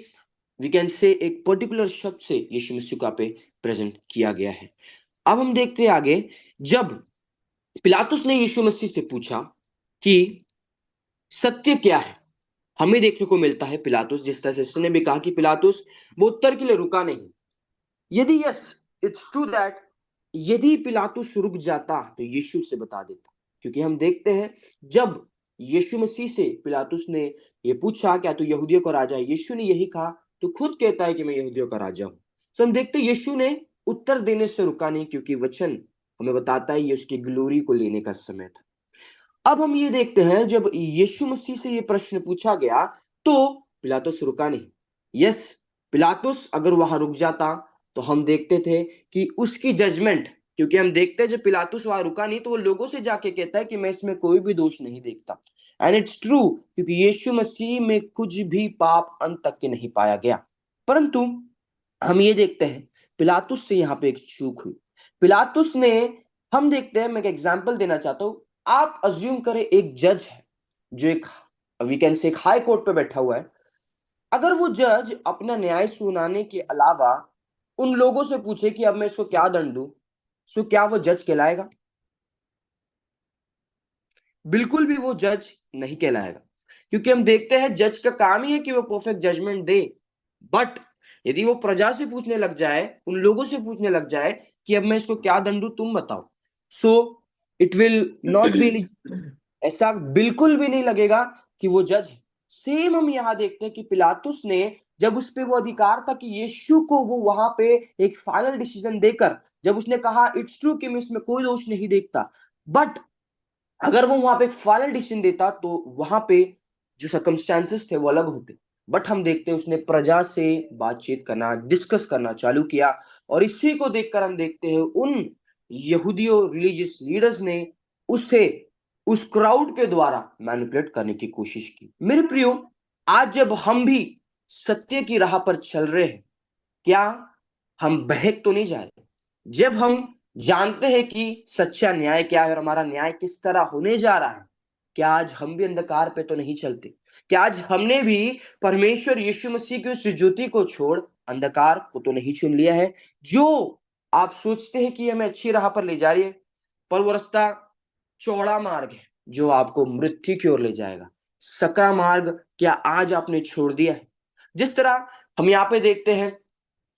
वी कैन से एक पर्टिकुलर शब्द से यीशु मसीह को यहाँ पे प्रेजेंट किया गया है। अब हम देखते हैं आगे, जब पिलातुस ने यीशु मसीह से पूछा कि सत्य क्या है, हमें देखने को मिलता है पिलातुस, जिस तरह से सिस्टर ने भी कहा कि पिलातुस वो उत्तर के लिए रुका नहीं। यदि यस इट्स ट्रू दैट यदि पिलातुस रुक जाता तो यीशु से बता देता, क्योंकि हम देखते हैं जब यीशु मसीह से पिलातुस ने ये पूछा क्या तू यहूदियों का राजा है, यीशु ने यही कहा तो खुद कहता है कि मैं यहूदियों का राजा हूं। तो हम देखते हैं यीशु ने उत्तर देने से रुका नहीं, क्योंकि वचन हमें बताता है ये उसकी ग्लोरी को लेने का समय था। अब हम ये देखते हैं, जब यीशु मसीह से ये प्रश्न पूछा गया तो पिलातुस रुका नहीं। यस, पिलातुस अगर वहां रुक जाता तो हम देखते थे कि उसकी जजमेंट, क्योंकि हम देखते हैं जब पिलातुस वहां रुका नहीं तो वो लोगों से जाके कहता है कि मैं इसमें कोई भी दोष नहीं देखता। एंड इट्स ट्रू, क्योंकि यीशु मसीह में कुछ भी पाप अंत तक के नहीं पाया गया। परंतु हम ये देखते हैं पिलातुस से यहाँ पे एक चूक हुई। पिलातुस ने, हम देखते हैं, मैं एक एग्जांपल देना चाहता हूं। आप अज्यूम करें एक जज है जो एक, वी कैन से, एक हाई कोर्ट पे बैठा हुआ है। अगर वो जज अपना न्याय सुनाने के अलावा उन लोगों से पूछे कि अब मैं इसको क्या दंड दूं, सो क्या वो जज कहलाएगा? बिल्कुल भी वो जज नहीं कहलाएगा, क्योंकि हम देखते हैं जज का काम ही है कि वो परफेक्ट जजमेंट दे। बट यदि वो प्रजा से पूछने लग जाए, उन लोगों से पूछने लग जाए कि अब मैं इसको क्या दंड दूं, तुम बताओ, so it will not be, ऐसा बिल्कुल भी नहीं लगेगा कि वो जज है। सेम हम यहां देखते हैं कि पिलातुस ने, जब उस पे वो अधिकार था कि यीशु को वो वहां पे एक फाइनल डिसीजन देकर, जब उसने कहा इट्स ट्रू कि मैं इसमें कोई दोष नहीं देखता, बट अगर वो वहां पे एक फाइनल डिसीजन देता तो वहां पे जो सर्कमस्टेंसेस थे वो अलग होते। बट हम देखते हैं उसने प्रजा से बातचीत करना, डिस्कस करना चालू किया, और इसी को देखकर हम देखते हैं उन यहूदियों रिलीजियस लीडर्स ने उसे उस क्राउड के द्वारा मैनिपुलेट करने की कोशिश की। मेरे प्रियो, आज जब हम भी सत्य की राह पर चल रहे हैं, क्या हम बहक तो नहीं जा रहे? जब हम जानते हैं कि सच्चा न्याय क्या है और हमारा न्याय किस तरह होने जा रहा है, क्या आज हम भी अंधकार पे तो नहीं चलते? क्या आज हमने भी परमेश्वर यीशु मसीह की उस ज्योति को छोड़ अंधकार को तो नहीं चुन लिया है? जो आप सोचते हैं कि हमें अच्छी राह पर ले जा रही है, पर वो रास्ता चौड़ा मार्ग है जो आपको मृत्यु की ओर ले जाएगा। सकरा मार्ग क्या आज आपने छोड़ दिया है? जिस तरह हम यहाँ पे देखते हैं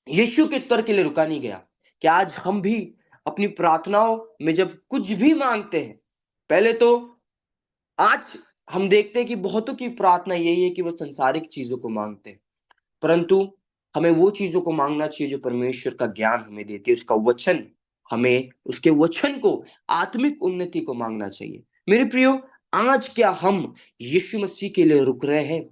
यीशु के उत्तर के लिए रुका नहीं गया। क्या आज हम भी अपनी प्रार्थनाओं में जब कुछ भी मांगते हैं, पहले तो आज हम देखते हैं कि बहुतों की प्रार्थना यही है कि वो संसारिक चीजों को मांगते हैं, परंतु हमें वो चीजों को मांगना चाहिए जो परमेश्वर का ज्ञान हमें देती है, उसका वचन, हमें उसके वचन को, आत्मिक उन्नति को मांगना चाहिए। मेरे प्रियो, आज क्या हम यीशु मसीह के लिए रुक रहे हैं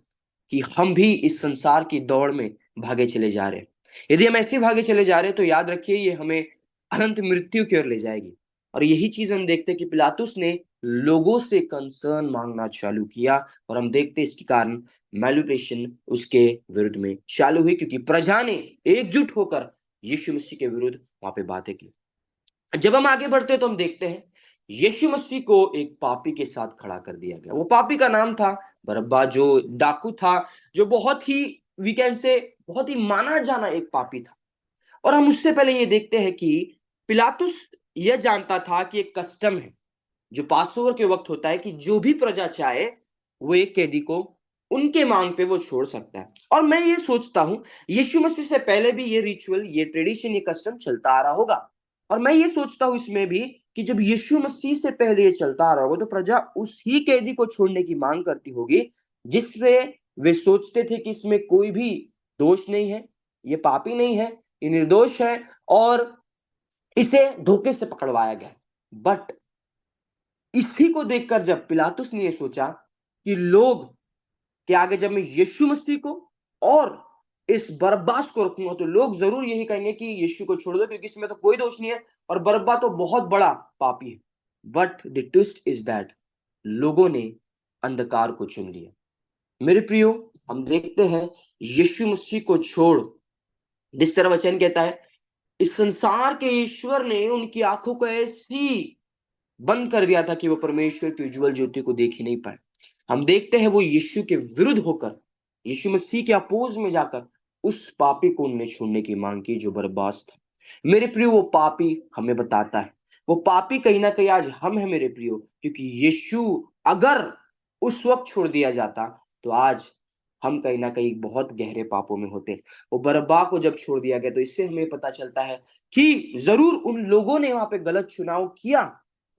कि हम भी इस संसार की दौड़ में भागे चले जा रहे हैं? यदि हम ऐसे भागे चले जा रहे हैं तो याद रखिए ये हमें अनंत मृत्यु की ओर ले जाएगी। और यही चीज हम देखते हैं कि पिलातुस ने लोगों से कंसर्न मांगना चालू किया, और हम देखते हैं इसके कारण मैल्यूट्रेशन उसके विरुद्ध में चालू हुई, क्योंकि प्रजा ने एकजुट होकर यीशु मसीह के विरुद्ध वहां पे बातें की। जब हम आगे बढ़ते हैं तो हम देखते हैं यीशु मसीह को एक पापी के साथ खड़ा कर दिया गया। वो पापी का नाम था बरअब्बा, जो डाकू था, जो बहुत ही, वी कैन से, बहुत ही माना जाना एक पापी था। और हम उससे पहले ये देखते हैं कि पिलातुस यह जानता था कि एक कस्टम है जो पासओवर के वक्त होता है कि जो भी प्रजा चाहे वो एक कैदी को उनके मांग पे वो छोड़ सकता है। और मैं ये सोचता हूं यीशु मसीह से पहले भी ये रिचुअल, ये ट्रेडिशन, ये कस्टम चलता आ रहा होगा। और मैं ये सोचता हूं इसमें भी कि जब यीशु मसीह से पहले ये चलता आ रहा होगा तो प्रजा उस ही कैदी को छोड़ने की मांग करती होगी जिससे वे सोचते थे कि इसमें कोई भी दोष नहीं है, ये पापी नहीं है, ये निर्दोष है, और इसे धोखे से पकड़वाया गया। बट इसी को देखकर जब पिलातुस ने यह सोचा कि लोग के आगे जब मैं यीशु मसीह को और इस बरअब्बास को रखूंगा तो लोग जरूर यही कहेंगे कि यीशु को छोड़ दो, क्योंकि इसमें तो कोई दोष नहीं है और बरअब्बा तो बहुत बड़ा पापी है। But the twist is that लोगों ने अंधकार को चुन लिया। मेरे प्रियो, हम देखते हैं यीशु मसीह को छोड़, जिस तरह वचन कहता है, इस संसार के ईश्वर ने उनकी आंखों को ऐसी बंद कर दिया था कि वो परमेश्वर की उज्जवल ज्योति को देख ही नहीं पाए। हम देखते हैं वो यीशु के विरुद्ध होकर, यीशु मसीह के अपोज में जाकर उस पापी को उनने छोड़ने की मांग की जो बरअब्बास था। मेरे प्रियो, वो पापी हमें बताता है, वो पापी कहीं ना कहीं आज हम है मेरे प्रियो, क्योंकि यीशु अगर उस वक्त छोड़ दिया जाता तो आज हम कहीं ना कहीं बहुत गहरे पापों में होते। वो बरअब्बा को जब छोड़ दिया गया तो इससे हमें पता चलता है कि जरूर उन लोगों ने वहां पे गलत चुनाव किया,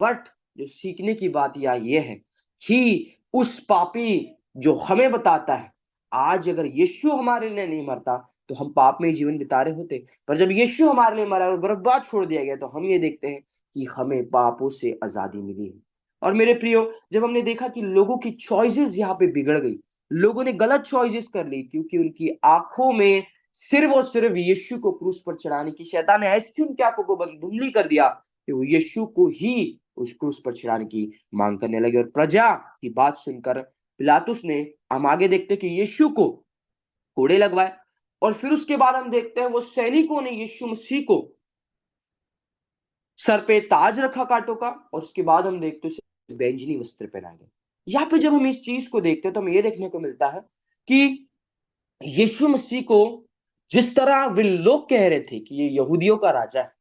बट जो सीखने की बात यह है कि उस पापी जो हमें बताता है, आज अगर यीशु हमारे लिए नहीं मरता तो हम पाप में जीवन बिता रहे होते, पर जब यीशु हमारे लिए मरा और बरअब्बा छोड़ दिया गया तो हम ये देखते हैं कि हमें पापों से आजादी मिली है। और मेरे प्रियो, जब हमने देखा कि लोगों की चॉइसेस यहाँ पे बिगड़ गई, लोगों ने गलत चॉइसेस कर ली क्योंकि उनकी आंखों में सिर्फ और सिर्फ यीशु को क्रूस पर चढ़ाने की, शैतान ने ऐसी उनकी आंखों को धुंधली कर दिया कि वो यीशु को ही उस क्रूस पर चढ़ाने की मांग करने लगे। और प्रजा की बात सुनकर पिलातुस ने, हम आगे देखते कि यीशु को कोड़े लगवाए, और फिर उसके बाद हम देखते हैं वो सैनिकों ने यीशु मसीह को सर पे ताज रखा कांटों का, और उसके बाद हम देखते उसे बैंजनी वस्त्र पहनाए गए। यहाँ पे जब हम इस चीज को देखते हैं तो हमें ये देखने को मिलता है कि यीशु मसीह को जिस तरह वे लोग कह रहे थे कि ये यहूदियों का राजा है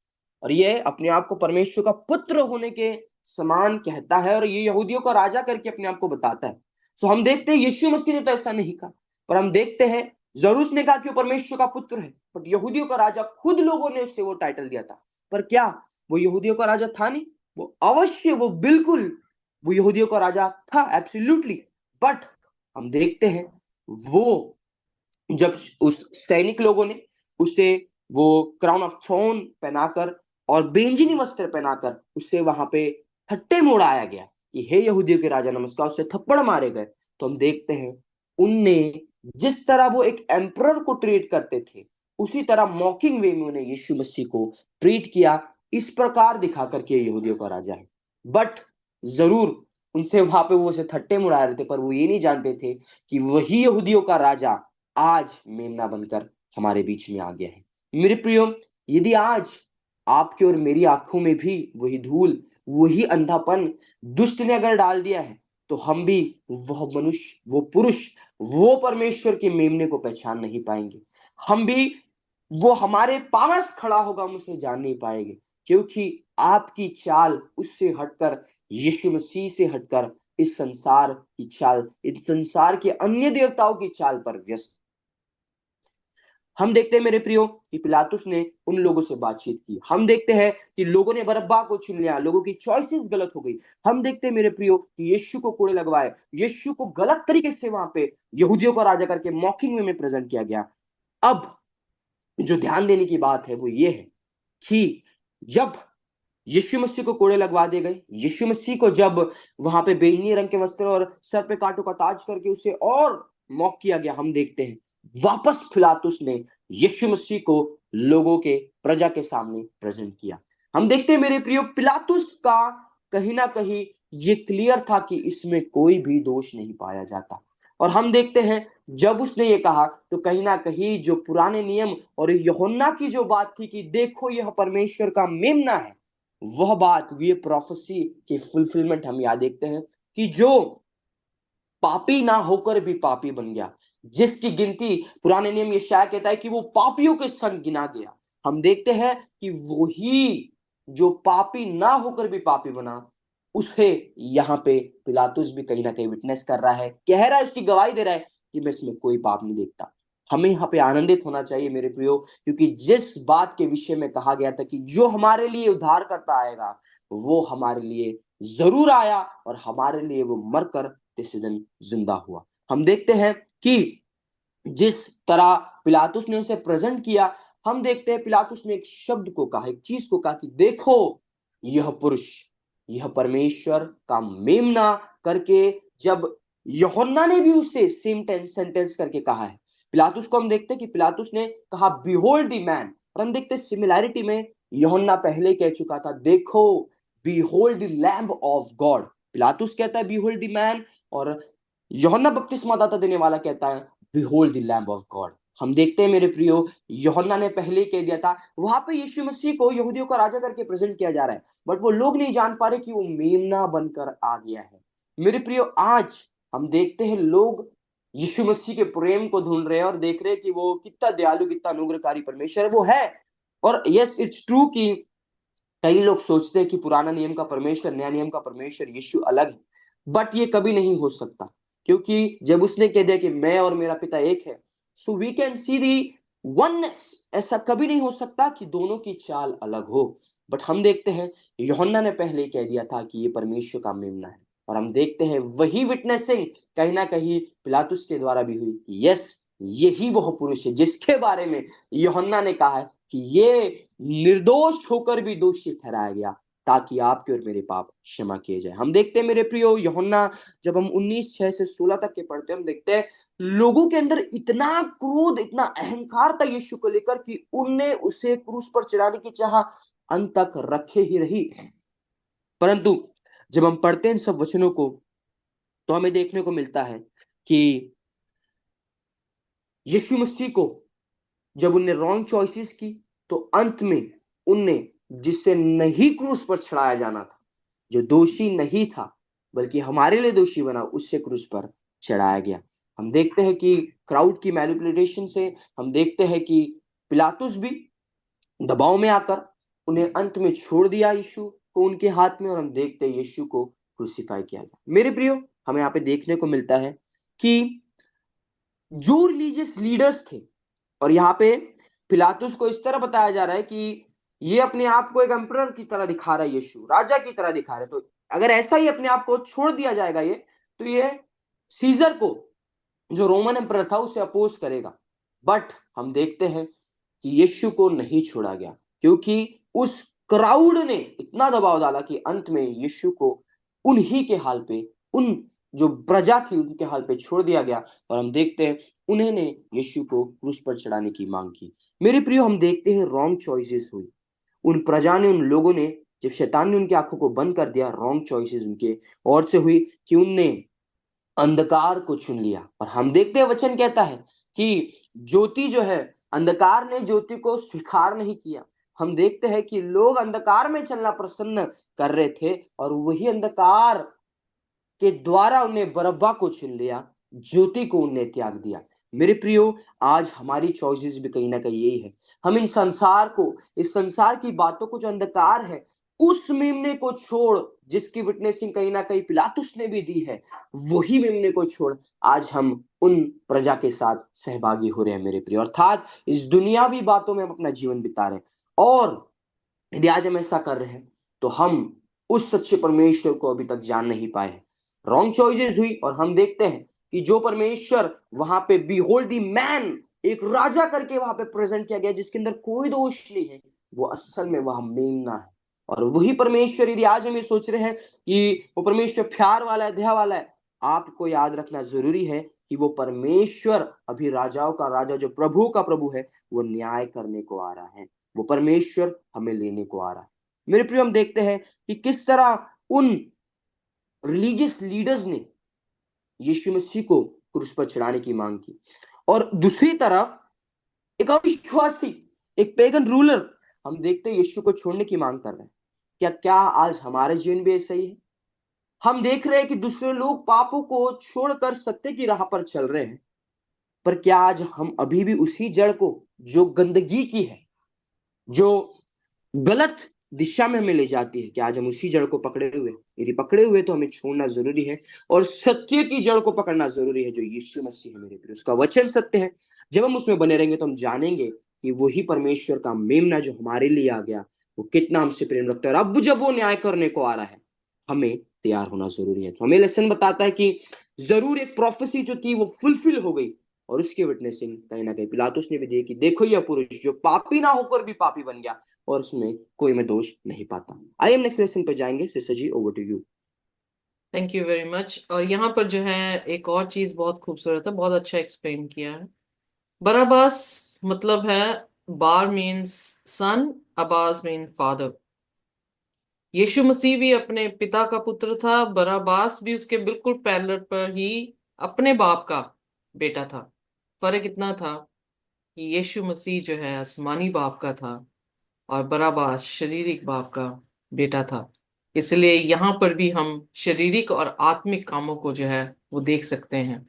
और ये अपने आप को परमेश्वर का पुत्र होने के समान कहता है और ये यहूदियों का राजा करके अपने आप को बताता है, सो हम देखते हैं यीशु मसीह ने तो ऐसा नहीं कहा, पर हम देखते हैं जरूर उसने कहा कि वो परमेश्वर का पुत्र है, बट यहूदियों का राजा खुद लोगों ने उससे वो टाइटल दिया था। पर क्या वो यहूदियों का राजा था? नहीं, वो अवश्य, वो बिल्कुल वो यहूदियों का राजा था, एब्सोल्युटली। बट हम देखते हैं वो जब उस सैनिक लोगों ने उसे वो क्राउन ऑफ थॉर्न पहनाकर और बेंजनी वस्त्र पहनाकर उससे वहां पे थट्टे में उड़ाया गया कि हे यहूदियों के राजा नमस्कार, उससे थप्पड़ मारे गए, तो हम देखते हैं उनने जिस तरह वो एक एम्परर को ट्रीट करते थे उसी तरह मॉकिंग वे में उन्हें यीशु मसीह को ट्रीट किया, इस प्रकार दिखा करके यहूदियों का राजा है। बट जरूर उनसे वहां पे वो उसे थट्टे में उड़ा रहे थे, पर वो ये नहीं जानते थे कि वही यहूदियों का राजा आज मेमना बनकर हमारे बीच में आ गया है। मेरे प्रियो, यदि आज आपके और मेरी आंखों में भी वही धूल, वही अंधापन दुष्ट ने अगर डाल दिया है, तो हम भी वह मनुष्य, वो पुरुष, वो परमेश्वर के मेमने को पहचान नहीं पाएंगे। हम भी, वो हमारे पास खड़ा होगा, हम उसे जान नहीं पाएंगे, क्योंकि आपकी चाल उससे हटकर, यीशु मसीह से हटकर इस संसार की चाल, इस संसार के अन्य देवताओं की चाल पर व्यस्त। हम देखते हैं मेरे प्रियो कि पिलातुस ने उन लोगों से बातचीत की। हम देखते हैं कि लोगों ने बरअब्बा को चुन लिया, लोगों की चॉइसेस गलत हो गई। हम देखते हैं मेरे प्रियो कि यीशु को कोड़े लगवाए, यीशु को गलत तरीके से वहां पे यहूदियों को राजा करके मॉकिंग वे में प्रेजेंट किया गया। अब जो ध्यान देने की बात है वो ये है कि जब यीशु मसीह को कोड़े लगवा दिए गए, यीशु मसीह को जब वहां पे बैंगनी रंग के वस्त्र और सर पे कांटों का ताज करके उसे और मॉक किया गया, हम देखते हैं वापस पिलातुस ने यीशु मसीह को लोगों के, प्रजा के सामने प्रेजेंट किया। हम देखते हैं मेरे प्रियो, पिलातुस का कहीं ना कहीं ये क्लियर था कि इसमें कोई भी दोष नहीं पाया जाता। और हम देखते हैं जब उसने ये कहा तो कहीं ना कहीं जो पुराने नियम और यूहन्ना की जो बात थी कि देखो यह परमेश्वर का मेमना है, वह बात, ये प्रोफेसी की फुलफिलमेंट हम यहाँ देखते हैं कि जो पापी ना होकर भी पापी बन गया, जिसकी गिनती पुराने नियम यशायाह कहता है कि वो पापियों के संग गिना गया, हम देखते हैं कि वही जो पापी ना होकर भी पापी बना, उसे यहाँ पे पिलातुस भी कहीं ना कहीं विटनेस कर रहा है, कह रहा है, उसकी गवाही दे रहा है कि मैं इसमें कोई पाप नहीं देखता। हमें यहाँ पे आनंदित होना चाहिए मेरे प्रियो, क्योंकि जिस बात के विषय में कहा गया था कि जो हमारे लिए उद्धार करता आएगा, वो हमारे लिए जरूर आया और हमारे लिए वो मरकर तीसरे दिन जिंदा हुआ। हम देखते हैं कि जिस तरह पिलातुस ने उसे प्रेजेंट किया, हम देखते हैं पिलातुस ने एक शब्द को कहा, एक चीज को कहा कि देखो यह पुरुष, यह परमेश्वर का मेमना करके, जब यूहन्ना ने भी उससे सेम सेंटेंस करके कहा है। पिलातुस को हम देखते हैं कि पिलातुस ने कहा बिहोल्ड द मैन, और हम देखते हैं सिमिलैरिटी में यूहन्ना पहले कह चुका था देखो behold the lamb of God. पिलातुस कहता है बिहोल्ड द मैन, और यूहन्ना बपतिस्मा दाता देने वाला कहता है behold the lamb of God. हम देखते हैं मेरे प्रियो, यूहन्ना ने पहले कह दिया था, वहां पे यीशु मसीह को यहूदियों का राजा करके प्रेजेंट किया जा रहा है, बट वो लोग नहीं जान पा रहे कि वो मेमना बनकर आ गया है। मेरे प्रियो, आज हम देखते हैं लोग यीशु मसीह के प्रेम को ढूंढ रहे हैं और देख रहे हैं कि वो कितना दयालु, कितना अनुग्रहकारी परमेश्वर है, वो है। और यस, इट्स ट्रू कि कई लोग सोचते हैं कि पुराना नियम का परमेश्वर, नया नियम का परमेश्वर यीशु अलग है, बट ये कभी नहीं हो सकता, क्योंकि जब उसने कह दिया कि मैं और मेरा पिता एक है, so we can see the oneness. ऐसा कभी नहीं हो सकता कि दोनों की चाल अलग हो। बट हम देखते हैं यूहन्ना ने पहले कह दिया था कि ये परमेश्वर का मेमना है, और हम देखते हैं वही विटनेसिंग कहीं ना कहीं पिलातुस के द्वारा भी हुई। यस, यही वह पुरुष है जिसके बारे में यूहन्ना ने कहा है कि ये निर्दोष होकर भी दोषी ठहराया गया, ताकि आपके और मेरे पाप क्षमा किए जाए। हम देखते हैं मेरे प्रियो, यूहन्ना जब हम 19:6 से 16 तक के पढ़ते हैं, हम देखते हैं लोगों के अंदर इतना क्रोध, इतना अहंकार था यीशु को लेकर कि उनने उसे क्रूस पर चढ़ाने की चाह अंत तक रखे ही रही। परंतु जब हम पढ़ते हैं इन सब वचनों को, तो हमें देखने को मिलता है कि यीशु मसीह को जब उनने रॉन्ग चॉइसेस की, तो अंत में उनने जिससे नहीं क्रूस पर चढ़ाया जाना था, जो दोषी नहीं था बल्कि हमारे लिए दोषी बना, उससे क्रूस पर चढ़ाया गया। हम देखते हैं कि क्राउड की मैनिपुलेशन से हम देखते हैं कि पिलातुस भी दबाव में आकर उन्हें अंत में छोड़ दिया यीशु को उनके हाथ में, और हम देखते हैं यीशु को क्रूसीफाई किया गया। मेरे प्रियो, हमें यहाँ पे देखने को मिलता है कि जो रिलीजियस लीडर्स थे, और यहाँ पे पिलातुस को इस तरह बताया जा रहा है कि ये अपने आप को एक एम्परर की तरह दिखा रहा है, यीशु राजा की तरह दिखा रहा है, तो अगर ऐसा ही अपने आप को छोड़ दिया जाएगा ये, तो ये सीजर को, जो रोमन एम्परर था, उसे अपोज करेगा। बट हम देखते हैं कि यीशु को नहीं छोड़ा गया, क्योंकि उस क्राउड ने इतना दबाव डाला कि अंत में यीशु को उन्हीं के हाल पे, उन जो प्रजा थी उनके हाल पे छोड़ दिया गया, और हम देखते हैं उन्होंने यीशु को क्रूस पर चढ़ाने की मांग की। मेरे प्रियो, हम देखते हैं रॉन्ग चॉइसेस हुई। उन प्रजा ने, उन लोगों ने, जब शैतान ने उनकी आंखों को बंद कर दिया, रॉन्ग चॉइसेस उनके और से हुई कि उनने अंधकार को चुन लिया। और हम देखते हैं वचन कहता है कि ज्योति जो है, अंधकार ने ज्योति को स्वीकार नहीं किया। हम देखते हैं कि लोग अंधकार में चलना पसंद कर रहे थे, और वही अंधकार के द्वारा उन्हें बरअब्बा को चुन लिया, ज्योति को उन्हें त्याग दिया। मेरे प्रियो, आज हमारी चॉइसेस भी कहीं ना कहीं यही है। हम इन संसार को, इस संसार की बातों को, जो अंधकार है, उस मेमने को छोड़, जिसकी विटनेसिंग कहीं ना कहीं पिलातुस ने भी दी है, वही मेमने को छोड़ आज हम उन प्रजा के साथ सहभागी हो रहे हैं मेरे प्रियो, अर्थात इस दुनियावी बातों में हम अपना जीवन बिता रहे हैं। और यदि आज हम ऐसा कर रहे हैं, तो हम उस सच्चे परमेश्वर को अभी तक जान नहीं पाए हैं। रॉन्ग चॉइसेस हुई, और हम देखते हैं कि जो परमेश्वर वहां पे बिहोल्ड दी मैन, एक राजा करके वहां पे प्रेजेंट किया गया, जिसके अंदर कोई दोष नहीं है, वो असल में वह मेमना है। और वही परमेश्वर, यदि आज हम ये सोच रहे हैं कि वो परमेश्वर प्यार वाला है, दया वाला है, आपको याद रखना जरूरी है कि वो परमेश्वर अभी राजाओं का राजा, जो प्रभु का प्रभु है, वो न्याय करने को आ रहा है। वो परमेश्वर हमें लेने को आ रहा है। मेरे प्रिय, हम देखते हैं कि किस तरह उन रिलीजियस लीडर्स ने यीशु मसीह को क्रूस पर चढ़ाने की मांग की, और दूसरी तरफ एक अविश्वासी, एक पेगन रूलर, हम देखते हैं यीशु को छोड़ने की मांग कर रहे हैं। क्या आज हमारे जीवन भी ऐसा ही है? हम देख रहे हैं कि दूसरे लोग पापों को छोड़कर सत्य की राह पर चल रहे हैं, पर क्या आज हम अभी भी उसी जड़ को, जो गंदगी की है, जो गलत दिशा में हमें ले जाती है, कि आज हम उसी जड़ को पकड़े हुए? यदि पकड़े हुए, तो हमें छोड़ना जरूरी है, और सत्य की जड़ को पकड़ना जरूरी है, जो यीशु मसीह है मेरे प्रिय। उसका वचन सत्य है। जब हम उसमें बने रहेंगे, तो हम जानेंगे कि वही परमेश्वर का मेमना जो हमारे लिए आ गया, वो कितना हमसे प्रेम रखता है, और अब जब वो न्याय करने को आ रहा है, हमें तैयार होना जरूरी है। तो हमें लेसन बताता है कि जरूर एक प्रोफेसी जो थी वो फुलफिल हो गई, और उसकी विटनेसिंग कहीं ना कहीं पिलातुस ने भी दी कि देखो यह पुरुष जो पापी ना होकर भी पापी बन गया, और उसमें कोई मैं दोष नहीं पाता। आइए हम नेक्स्ट लेसन पे जाएंगे। Sister ji, over to you. Thank you very much. और यहाँ पर जो है एक और चीज बहुत खूबसूरत है, बहुत अच्छा एक्सप्लेन किया है। बराबास मतलब है, बार मीन्स सन, अब्बास मीन फादर। यीशु मसीह भी अपने पिता का पुत्र था, बराबास भी उसके बिल्कुल पैरेलल पर ही अपने बाप का बेटा था। फर्क इतना था कि यीशु मसीह जो है आसमानी बाप का था, और बराबास शारीरिक बाप का बेटा था। इसलिए यहाँ पर भी हम शारीरिक और आत्मिक कामों को जो है वो देख सकते हैं।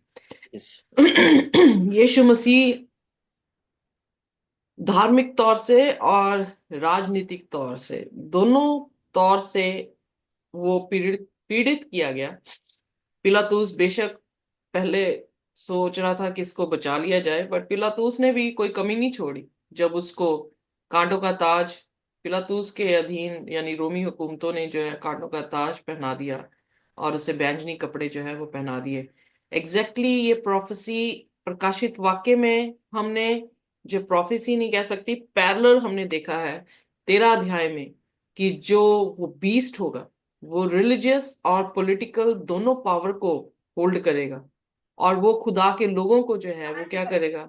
यीशु मसीह धार्मिक तौर से और राजनीतिक तौर से, दोनों तौर से वो पीड़ित पीड़ित किया गया। पिलातुस बेशक पहले सोच रहा था कि इसको बचा लिया जाए, बट पिलातुस ने भी कोई कमी नहीं छोड़ी। जब उसको कांटों का ताज, पिलातुस के अधीन यानी रोमी हुकूमतों ने जो है कांटों का ताज पहना दिया, और उसे बैंजनी कपड़े जो है वो पहना दिए। एग्जैक्टली ये प्रोफेसी प्रकाशित वाक्य में हमने, जो प्रोफेसी नहीं कह सकती, पैरेलल हमने देखा है 13 अध्याय में, कि जो वो बीस्ट होगा वो रिलीजियस और पॉलिटिकल दोनों पावर को होल्ड करेगा, और वो खुदा के लोगों को जो है वो क्या करेगा,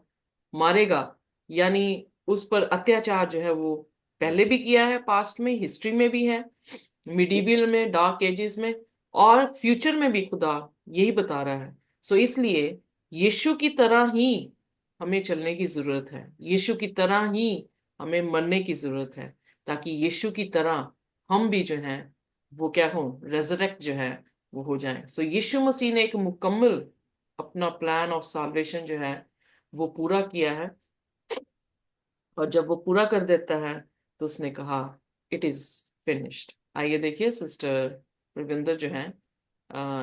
मारेगा। यानी उस पर अत्याचार जो है वो पहले भी किया है, पास्ट में, हिस्ट्री में भी है, मिडीवल में, डार्क एजेस में, और फ्यूचर में भी खुदा यही बता रहा है। सो इसलिए यीशु की तरह ही हमें चलने की जरूरत है, यीशु की तरह ही हमें मरने की जरूरत है, ताकि यीशु की तरह हम भी जो है वो क्या हो, रेजरेक्ट जो है वो हो जाए। सो यीशु मसीह ने एक मुकम्मल अपना प्लान ऑफ साल्वेशन जो है वो पूरा किया है, और जब वो पूरा कर देता है तो उसने कहा इट इज फिनिश्ड। आइए देखिए सिस्टर रविंदर जो है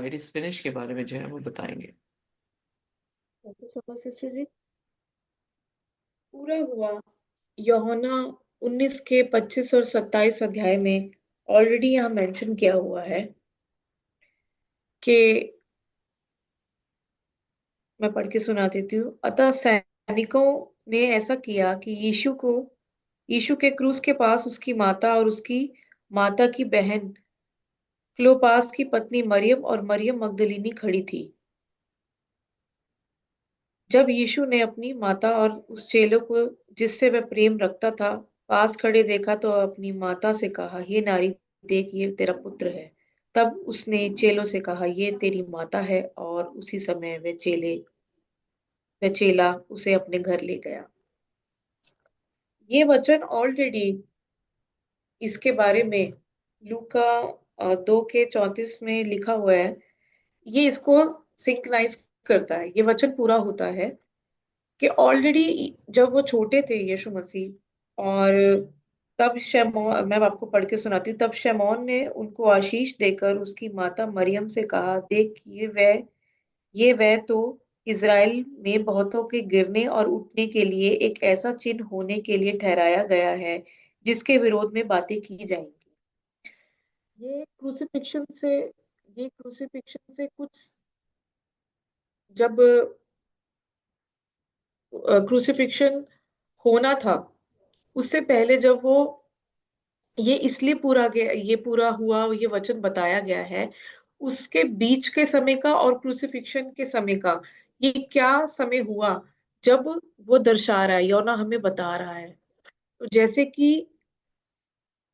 इट इज फिनिश के बारे में जो है वो बताएंगे। Thank you so much sister ji. पूरा हुआ, यूहन्ना 19 के 25 और 27 अध्याय में ऑलरेडी यहाँ मेंशन किया हुआ है कि, मैं पढ़ के सुना देती हूँ। अतः सैनिकों ने ऐसा किया कि यीशु के क्रूस के पास उसकी माता और उसकी माता की बहन क्लोपास की पत्नी मरियम और मरियम मगदलीनी खड़ी थी। जब यीशु ने अपनी माता और उस चेलो को जिससे वह प्रेम रखता था पास खड़े देखा तो अपनी माता से कहा, ये नारी देख, ये तेरा पुत्र है। तब उसने चेलों से कहा, ये तेरी माता है, और उसी समय वह चेला उसे अपने घर ले गया। ये वचन ऑलरेडी इसके बारे में लूका 2 के 34 में लिखा हुआ है। ये इसको सिंक्राइज करता है, ये वचन पूरा होता है कि ऑलरेडी जब वो छोटे थे यीशु मसीह, और तब शमौन, मैं आपको पढ़ के सुनाती हूँ, तब शमौन ने उनको आशीष देकर उसकी माता मरियम से कहा, देख, ये वह तो इज़राइल में बहुतों के गिरने और उठने के लिए एक ऐसा चिन्ह होने के लिए ठहराया गया है जिसके विरोध में बातें की जाएंगी। ये क्रूसिफिक्शन से कुछ, जब क्रूसिफिक्शन होना था उससे पहले, जब वो ये इसलिए ये पूरा हुआ, ये वचन बताया गया है, उसके बीच के समय का और क्रूसिफिक्शन के समय का ये क्या समय हुआ, जब वो दर्शा रहा है, यूहन्ना हमें बता रहा है। तो जैसे कि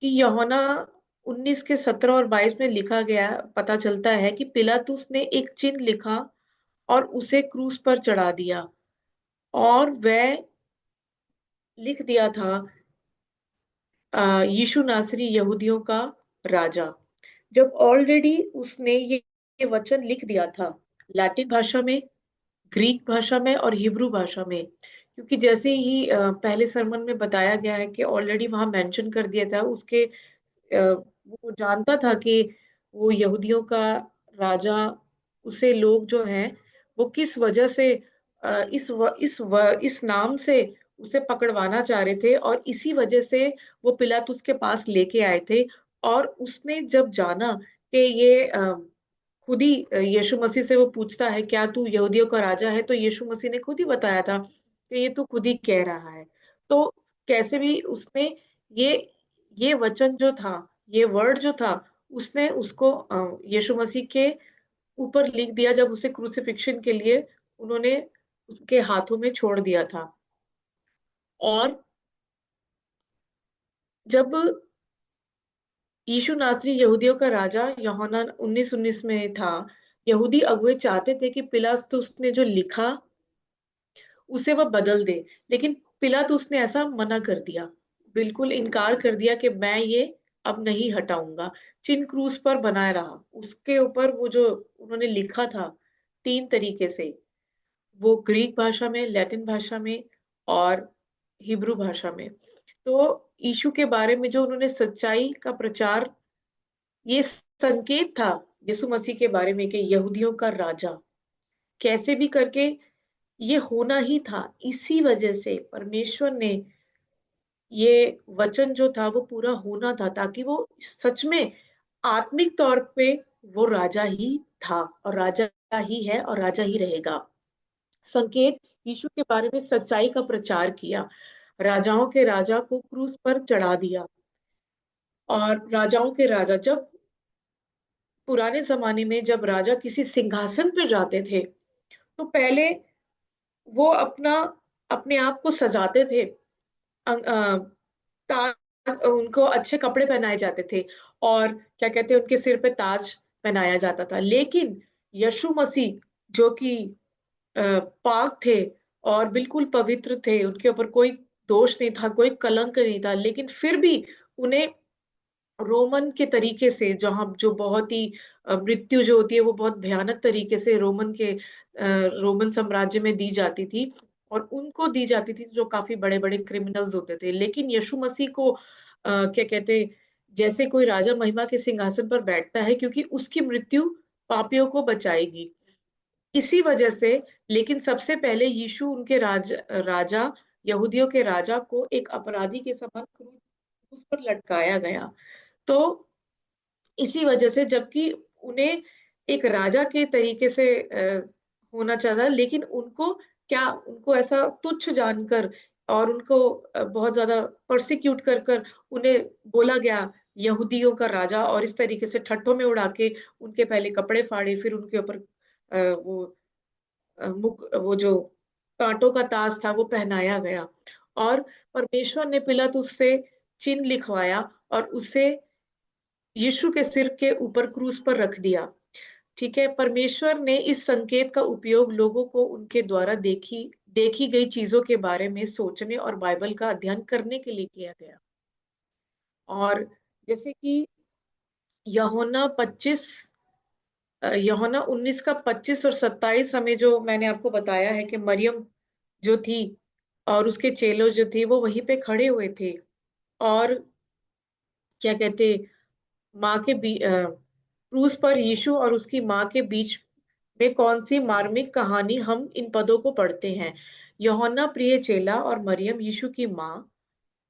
यूहन्ना 19 के 17 और 22 में लिखा गया, पता चलता है कि पिलातुस ने एक चिन्ह लिखा और उसे क्रूस पर चढ़ा दिया, और वह लिख दिया था, यीशु नासरी यहूदियों का राजा। जब ऑलरेडी उसने ये वचन लिख दिया था लैटिन भाषा में, ग्रीक भाषा में और हिब्रू भाषा में, क्योंकि जैसे ही पहले सरमन में बताया गया है कि ऑलरेडी वहां मेंशन कर दिया था उसके, वो जानता था कि वो यहूदियों का राजा, उसे लोग जो हैं वो किस वजह से इस नाम से उसे पकड़वाना चाह रहे थे, और इसी वजह से वो पिलातुस के पास लेके आए थे। और उसने जब जाना कि ये खुद ही यीशु मसीह से वो पूछता है, क्या तू यहूदियों का राजा है, तो यीशु मसीह ने खुद ही बताया था कि ये तू खुद ही कह रहा है। तो कैसे भी उसने ये ये वचन जो था, ये वर्ड जो था, उसने उसको यीशु मसीह के ऊपर लिख दिया जब उसे क्रूसिफिक्शन के लिए उन्होंने उसके हाथों में छोड़ दिया था। और जब यीशु नासरी यहूदियों का राजा यूहन्ना 19:19 में था, यहूदी अगुए चाहते थे कि पिलातुस ने जो लिखा उसे वह बदल दे, लेकिन पिलातुस ने ऐसा मना कर दिया, बिल्कुल इनकार कर दिया कि मैं ये अब नहीं हटाऊंगा। चिन्ह क्रूस पर बनाए रहा, उसके ऊपर वो जो उन्होंने लिखा था 3 तरीके से, वो ग्रीक भाषा में, लैटिन भाषा में और हिब्रू भाषा में। तो यीशु के बारे में जो उन्होंने सच्चाई का प्रचार, ये संकेत था यीशु मसीह के बारे में कि यहूदियों का राजा, कैसे भी करके ये होना ही था। इसी वजह से परमेश्वर ने ये वचन जो था वो पूरा होना था, ताकि वो सच में आत्मिक तौर पे वो राजा ही था, और राजा ही है, और राजा ही रहेगा। संकेत, यीशु के बारे में सच्चाई का प्रचार किया, राजाओं के राजा को क्रूस पर चढ़ा दिया, और राजाओं के राजा, जब पुराने जमाने में जब राजा किसी सिंहासन पे जाते थे, तो पहले वो अपने आप को सजाते थे। ताज, उनको अच्छे कपड़े पहनाए जाते थे और क्या कहते हैं, उनके सिर पे ताज पहनाया जाता था। लेकिन यीशु मसीह जो कि पाक थे और बिल्कुल पवित्र थे, उनके ऊपर कोई दोष नहीं था, कोई कलंक नहीं था, लेकिन फिर भी उन्हें रोमन के तरीके से, जहाँ जो बहुत ही मृत्यु जो होती है वो बहुत भयानक तरीके से रोमन साम्राज्य में दी जाती थी, और उनको दी जाती थी जो काफी बड़े-बड़े क्रिमिनल्स होते थे। लेकिन यीशु मसीह को क्या कहते, जैसे कोई राजा महिमा के सिंहासन पर बैठता है, क्योंकि उसकी मृत्यु पापियों को बचाएगी। इसी वजह से, लेकिन सबसे पहले यीशु उनके राजा, यहूदियों के राजा को एक अपराधी के समान क्रूस पर लटकाया गया। तो इसी वजह से, जबकि उन्हें एक राजा के तरीके से होना चाहिए, लेकिन उनको ऐसा तुच्छ जानकर और उनको बहुत ज्यादा परसिक्यूट कर कर उन्हें बोला गया यहूदियों का राजा, और इस तरीके से ठट्ठों में उड़ा के उनके पहले कपड़े फाड़े, फिर उनके ऊपर वो जो कांटों का ताज था वो पहनाया गया, और परमेश्वर ने पिलातुस से चिन्ह लिखवाया और उसे यीशु के सिर के ऊपर क्रूस पर रख दिया। ठीक है, परमेश्वर ने इस संकेत का उपयोग लोगों को उनके द्वारा देखी देखी गई चीजों के बारे में सोचने और बाइबल का अध्ययन करने के लिए किया गया। और जैसे कि यूहन्ना 25 यूहन्ना 19 का 25 और 27 हमें जो मैंने आपको बताया है कि मरियम जो थी और उसके चेलों जो थे वो वहीं पे खड़े हुए थे, और क्या कहते, क्रूस पर यीशु और उसकी माँ के बीच में कौन सी मार्मिक कहानी हम इन पदों को पढ़ते हैं। यूहन्ना प्रिय चेला और मरियम यीशु की माँ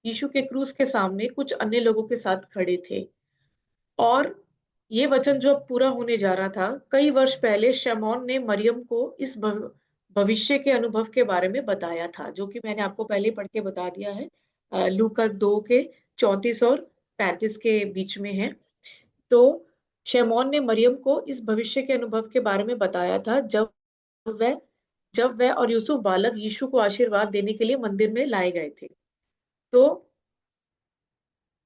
यीशु के क्रूस के सामने कुछ अन्य लोगों के साथ खड़े थे, और ये वचन जो अब पूरा होने जा रहा था, कई वर्ष पहले शमौन ने मरियम को इस भविष्य के अनुभव के बारे में बताया था, जो कि मैंने आपको पहले पढ़ के बता दिया है। लूका 2 के 34 और 35 के बीच में है। तो शमौन ने मरियम को इस भविष्य के अनुभव के बारे में बताया था, वह जब वह और यूसुफ बालक यीशु को आशीर्वाद देने के लिए मंदिर में लाए गए थे। तो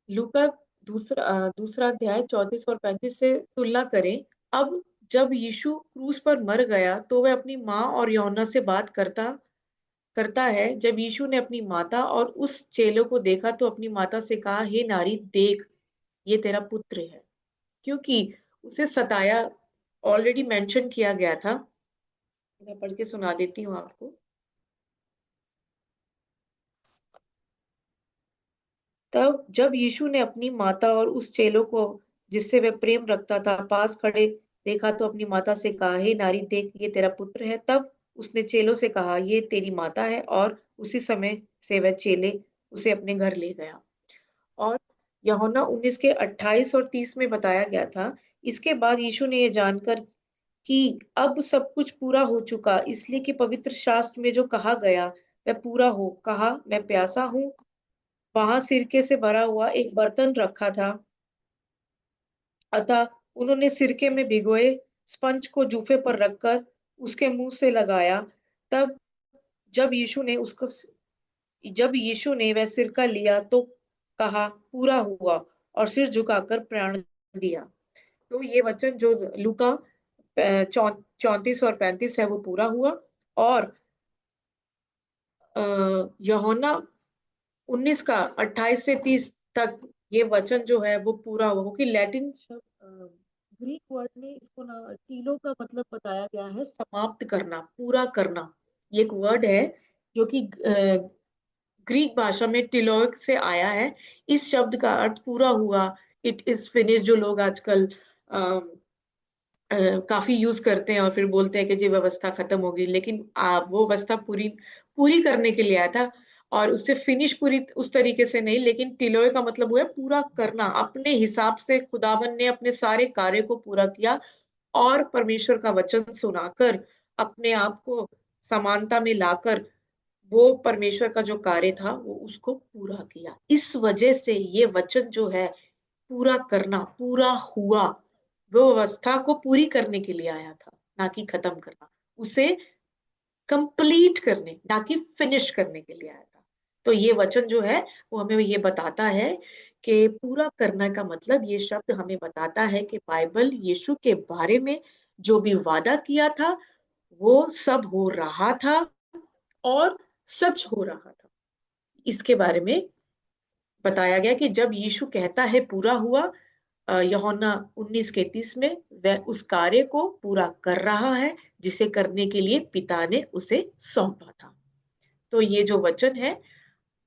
लूका दूसरा अध्याय 34 और 35 से तुलना करें। अब जब यीशु क्रूस पर मर गया, तो वह अपनी माँ और यूहन्ना से बात करता करता है। जब यीशु ने अपनी माता और उस चेलों को देखा, तो अपनी माता से कहा, हे नारी, देख, ये तेरा पुत्र है। क्योंकि उसे सताया ऑलरेडी मेंशन किया गया था। मैं पढ़ के सुना देती हूँ आपको। तब जब यीशु ने अपनी माता और उस चेलों को जिससे वह प्रेम रखता था पास खड़े देखा, तो अपनी माता से कहा, हे नारी, देख, ये तेरा पुत्र है। तब उसने चेलों से कहा, ये तेरी माता है, और उसी समय से वह चेले उसे अपने घर ले गया। और यूहन्ना 19 के 28 और 30 में बताया गया था, इसके बाद यीशु ने ये जानकर कि अब सब कुछ पूरा हो चुका, इसलिए कि पवित्र शास्त्र में जो कहा गया वह पूरा हो, कहा, मैं प्यासा हूँ। वहां सिरके से भरा हुआ एक बर्तन रखा था, अतः उन्होंने सिरके में भिगोए स्पंज को जूफे पर रखकर उसके मुंह से लगाया। तब जब यीशु ने उसको जब यीशु ने वह सिरका लिया, तो कहा, पूरा हुआ, और सिर झुकाकर प्राण दिया। तो ये वचन जो लूका 34 और 35 है वो पूरा हुआ, और यूहन्ना 19 का 28 से 30 तक ये वचन जो है वो पूरा हुआ, क्योंकि लैटिन ग्रीक वर्ड में इसको ना टीलो का मतलब बताया गया है समाप्त करना, पूरा करना। ये एक वर्ड है जो कि ग्रीक भाषा में टिलोक से आया है। इस शब्द का अर्थ पूरा हुआ, इट इज फिनिश, जो लोग आजकल काफी यूज करते हैं और फिर बोलते हैं कि जी व्यवस्था खत्म होगी, लेकिन वो व्यवस्था पूरी पूरी करने के लिए आया था, और उससे फिनिश पूरी उस तरीके से नहीं, लेकिन टिलोय का मतलब हुआ पूरा करना। अपने हिसाब से खुदावन ने अपने सारे कार्य को पूरा किया, और परमेश्वर का वचन सुनाकर अपने आप को समानता में लाकर वो परमेश्वर का जो कार्य था वो उसको पूरा किया। इस वजह से ये वचन जो है पूरा करना, पूरा हुआ, वो अवस्था को पूरी करने के लिए आया था, ना कि खत्म करना, उसे कंप्लीट करने, ना कि फिनिश करने के लिए आया था। तो ये वचन जो है वो हमें ये बताता है कि पूरा करने का मतलब, ये शब्द हमें बताता है कि बाइबल यीशु के बारे में जो भी वादा किया था वो सब हो रहा था और सच हो रहा था। इसके बारे में बताया गया कि जब यीशु कहता है पूरा हुआ, यूहन्ना 19:33 में, वह उस कार्य को पूरा कर रहा है जिसे करने के लिए पिता ने उसे सौंपा था। तो ये जो वचन है,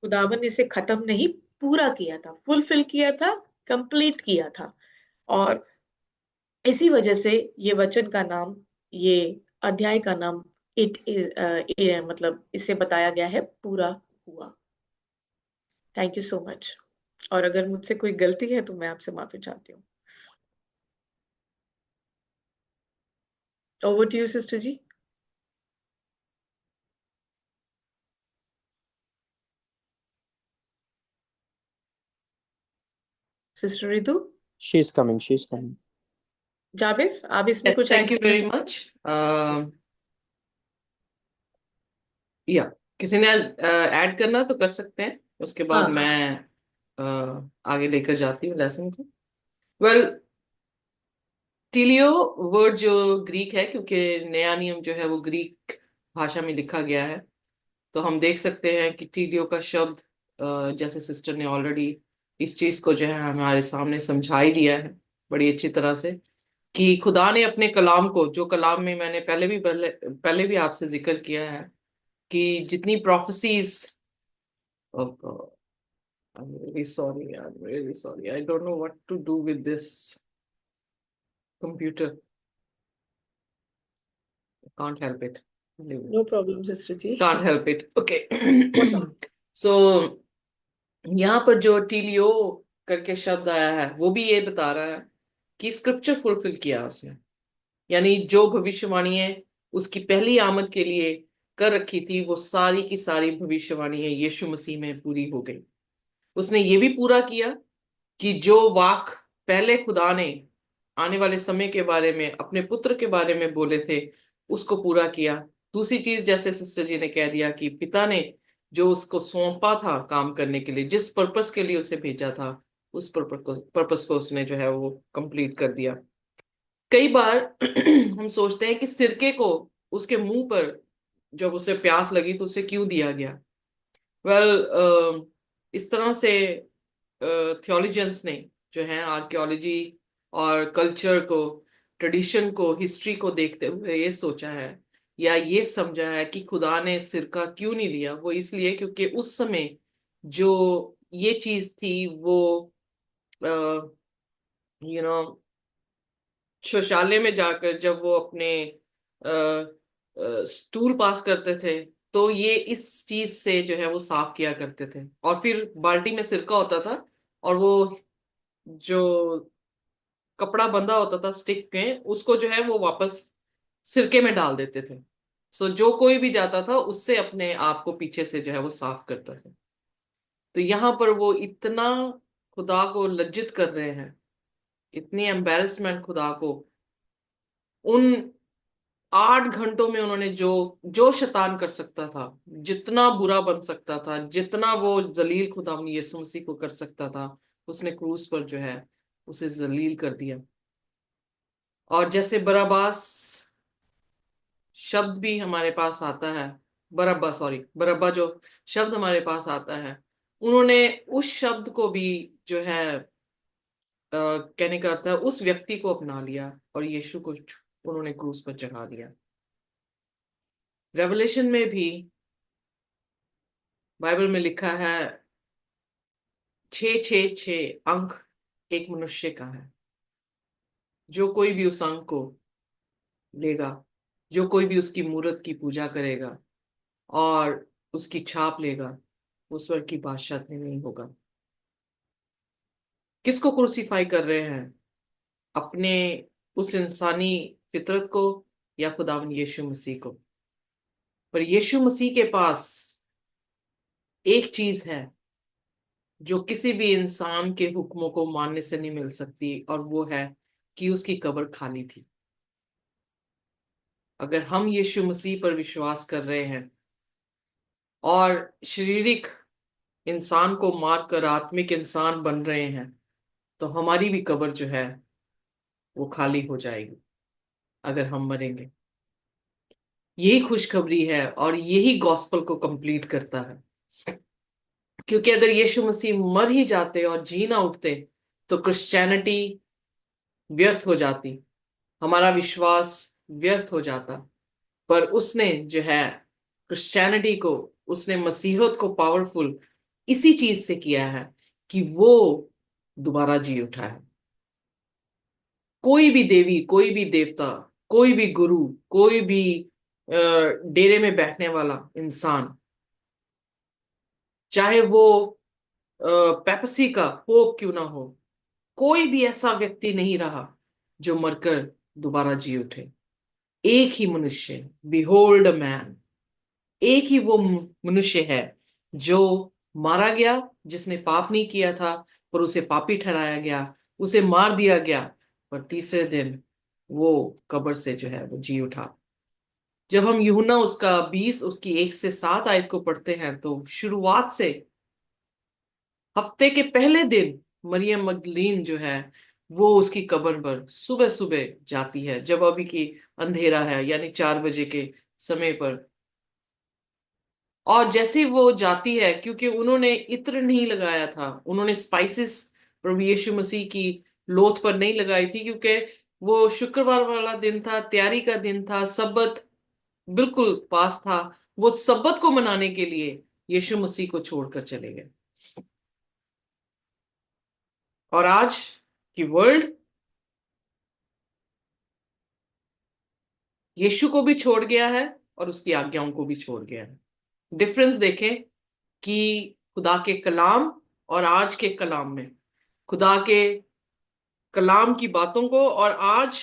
खुदावन ने इसे खत्म नहीं, पूरा किया था, फुलफिल किया था, कंप्लीट किया था। और इसी वजह से ये वचन का नाम, ये अध्याय का नाम इट मतलब इसे बताया गया है पूरा हुआ। Thank you so much. और अगर मुझसे कोई गलती है तो मैं आपसे माफी चाहती हूँ। Over to you sister ji. Sister Ritu, She's coming. She's coming. Javed, आप इसमें यस, कुछ थैंक यू ऐड करना वेरी मच। या किसी ने ऐड करना तो कर सकते हैं, उसके बाद हाँ, मैं आगे लेकर जाती हूँ लेसन को। वेल, टीलियो वर्ड जो ग्रीक है, क्योंकि नया नियम जो है वो ग्रीक भाषा में लिखा गया है, तो हम देख सकते हैं कि टीलियो का शब्द, जैसे सिस्टर ने ऑलरेडी इस चीज को जो है हमारे सामने समझाई दिया है बड़ी अच्छी तरह से, कि खुदा ने अपने कलाम को, जो कलाम में मैंने पहले भी आपसे जिक्र किया है, कि जितनी prophecies, I'm really sorry, I'm really sorry. I don't know what to do with this computer. I can't help it. No problem sister ji. Can't help it. Okay. So यहाँ पर जो टीलियो करके शब्द आया है, वो भी ये बता रहा है कि स्क्रिप्चर फुलफिल किया उसने। यानी जो भविष्यवाणियां उसकी पहली आमद के लिए कर रखी थी, वो सारी की सारी भविष्यवाणियां यीशु मसीह में पूरी हो गई। उसने ये भी पूरा किया कि जो वाक पहले खुदा ने आने वाले समय के बारे में, अपने पुत्र के बारे में बोले थे, उसको पूरा किया। दूसरी चीज, जैसे सिस्टर जी ने कह दिया, कि पिता ने जो उसको सौंपा था काम करने के लिए, जिस पर्पस के लिए उसे भेजा था, उस पर्पस को उसने जो है वो कंप्लीट कर दिया। कई बार हम सोचते हैं कि सिरके को उसके मुंह पर जब उसे प्यास लगी तो उसे क्यों दिया गया। वेल, इस तरह से थियोलॉजियंस ने जो है आर्कियोलॉजी और कल्चर को, ट्रेडिशन को, हिस्ट्री को देखते हुए ये सोचा है या ये समझा है कि खुदा ने सिरका क्यों नहीं लिया। वो इसलिए क्योंकि उस समय जो ये चीज थी वो यू नो शौचालय में जाकर जब वो अपने स्टूल पास करते थे, तो ये इस चीज से जो है वो साफ किया करते थे, और फिर बाल्टी में सिरका होता था, और वो जो कपड़ा बंधा होता था स्टिक में, उसको जो है वो वापस सिरके में डाल देते थे। सो जो कोई भी जाता था उससे अपने आप को पीछे से जो है वो साफ करता था। तो यहाँ पर वो इतना खुदा को लज्जित कर रहे हैं, इतनी एम्बेरसमेंट खुदा को। उन 8 घंटों में उन्होंने जो जो शैतान कर सकता था, जितना बुरा बन सकता था, जितना वो जलील खुदा यीशु मसीह को कर सकता था, उसने क्रूस पर जो है उसे जलील कर दिया। और जैसे बराबास शब्द भी हमारे पास आता है, बरब्बा जो शब्द हमारे पास आता है, उन्होंने उस शब्द को भी जो है कहने का अर्थ है उस व्यक्ति को अपना लिया, और यीशु को उन्होंने क्रूस पर चढ़ा दिया। रेवलेशन में भी बाइबल में लिखा है 666 अंक एक मनुष्य का है। जो कोई भी उस अंक को लेगा, जो कोई भी उसकी मूर्त की पूजा करेगा और उसकी छाप लेगा, वो स्वर्ग की बादशाह में नहीं होगा। किसको क्रूसीफाई कर रहे हैं? अपने उस इंसानी फितरत को, या खुदावन यीशु मसीह को? पर यीशु मसीह के पास एक चीज है जो किसी भी इंसान के हुक्मों को मानने से नहीं मिल सकती, और वो है कि उसकी कब्र खाली थी। अगर हम यीशु मसीह पर विश्वास कर रहे हैं और शारीरिक इंसान को मारकर आत्मिक इंसान बन रहे हैं, तो हमारी भी कब्र जो है वो खाली हो जाएगी अगर हम मरेंगे। यही खुशखबरी है और यही गॉस्पल को कंप्लीट करता है। क्योंकि अगर यीशु मसीह मर ही जाते और जी ना उठते, तो क्रिश्चियनिटी व्यर्थ हो जाती, हमारा विश्वास व्यर्थ हो जाता। पर उसने जो है क्रिश्चियनिटी को, उसने मसीहत को पावरफुल इसी चीज से किया है कि वो दोबारा जी उठा है। कोई भी देवी, कोई भी देवता, कोई भी गुरु, कोई भी डेरे में बैठने वाला इंसान, चाहे वो पेपसी का पोप क्यों ना हो, कोई भी ऐसा व्यक्ति नहीं रहा जो मरकर दोबारा जी उठे। एक ही मनुष्य, बिहोल्ड मैन, एक ही वो मनुष्य है जो मारा गया, जिसने पाप नहीं किया था, पर उसे पापी ठहराया गया, उसे मार दिया गया, पर तीसरे दिन वो कब्र से जो है वो जी उठा। जब हम यूहन्ना उसका 20 उसकी 1 से 7 आयत को पढ़ते हैं, तो शुरुआत से हफ्ते के पहले दिन मरियम मगदलीन जो है वो उसकी कब्र पर सुबह सुबह जाती है, जब अभी की अंधेरा है, यानी 4 बजे के समय पर। और जैसे ही वो जाती है, क्योंकि उन्होंने इत्र नहीं लगाया था, उन्होंने स्पाइसेस प्रभु यीशु मसीह की लोथ पर नहीं लगाई थी, क्योंकि वो शुक्रवार वाला दिन था, तैयारी का दिन था, सब्बत बिल्कुल पास था। वो सब्बत को मनाने के लिए यीशु मसीह को छोड़कर चले गए। और आज की वर्ल्ड यीशु को भी छोड़ गया है और उसकी आज्ञाओं को भी छोड़ गया है। डिफरेंस देखें कि खुदा के कलाम और आज के कलाम में, खुदा के कलाम की बातों को और आज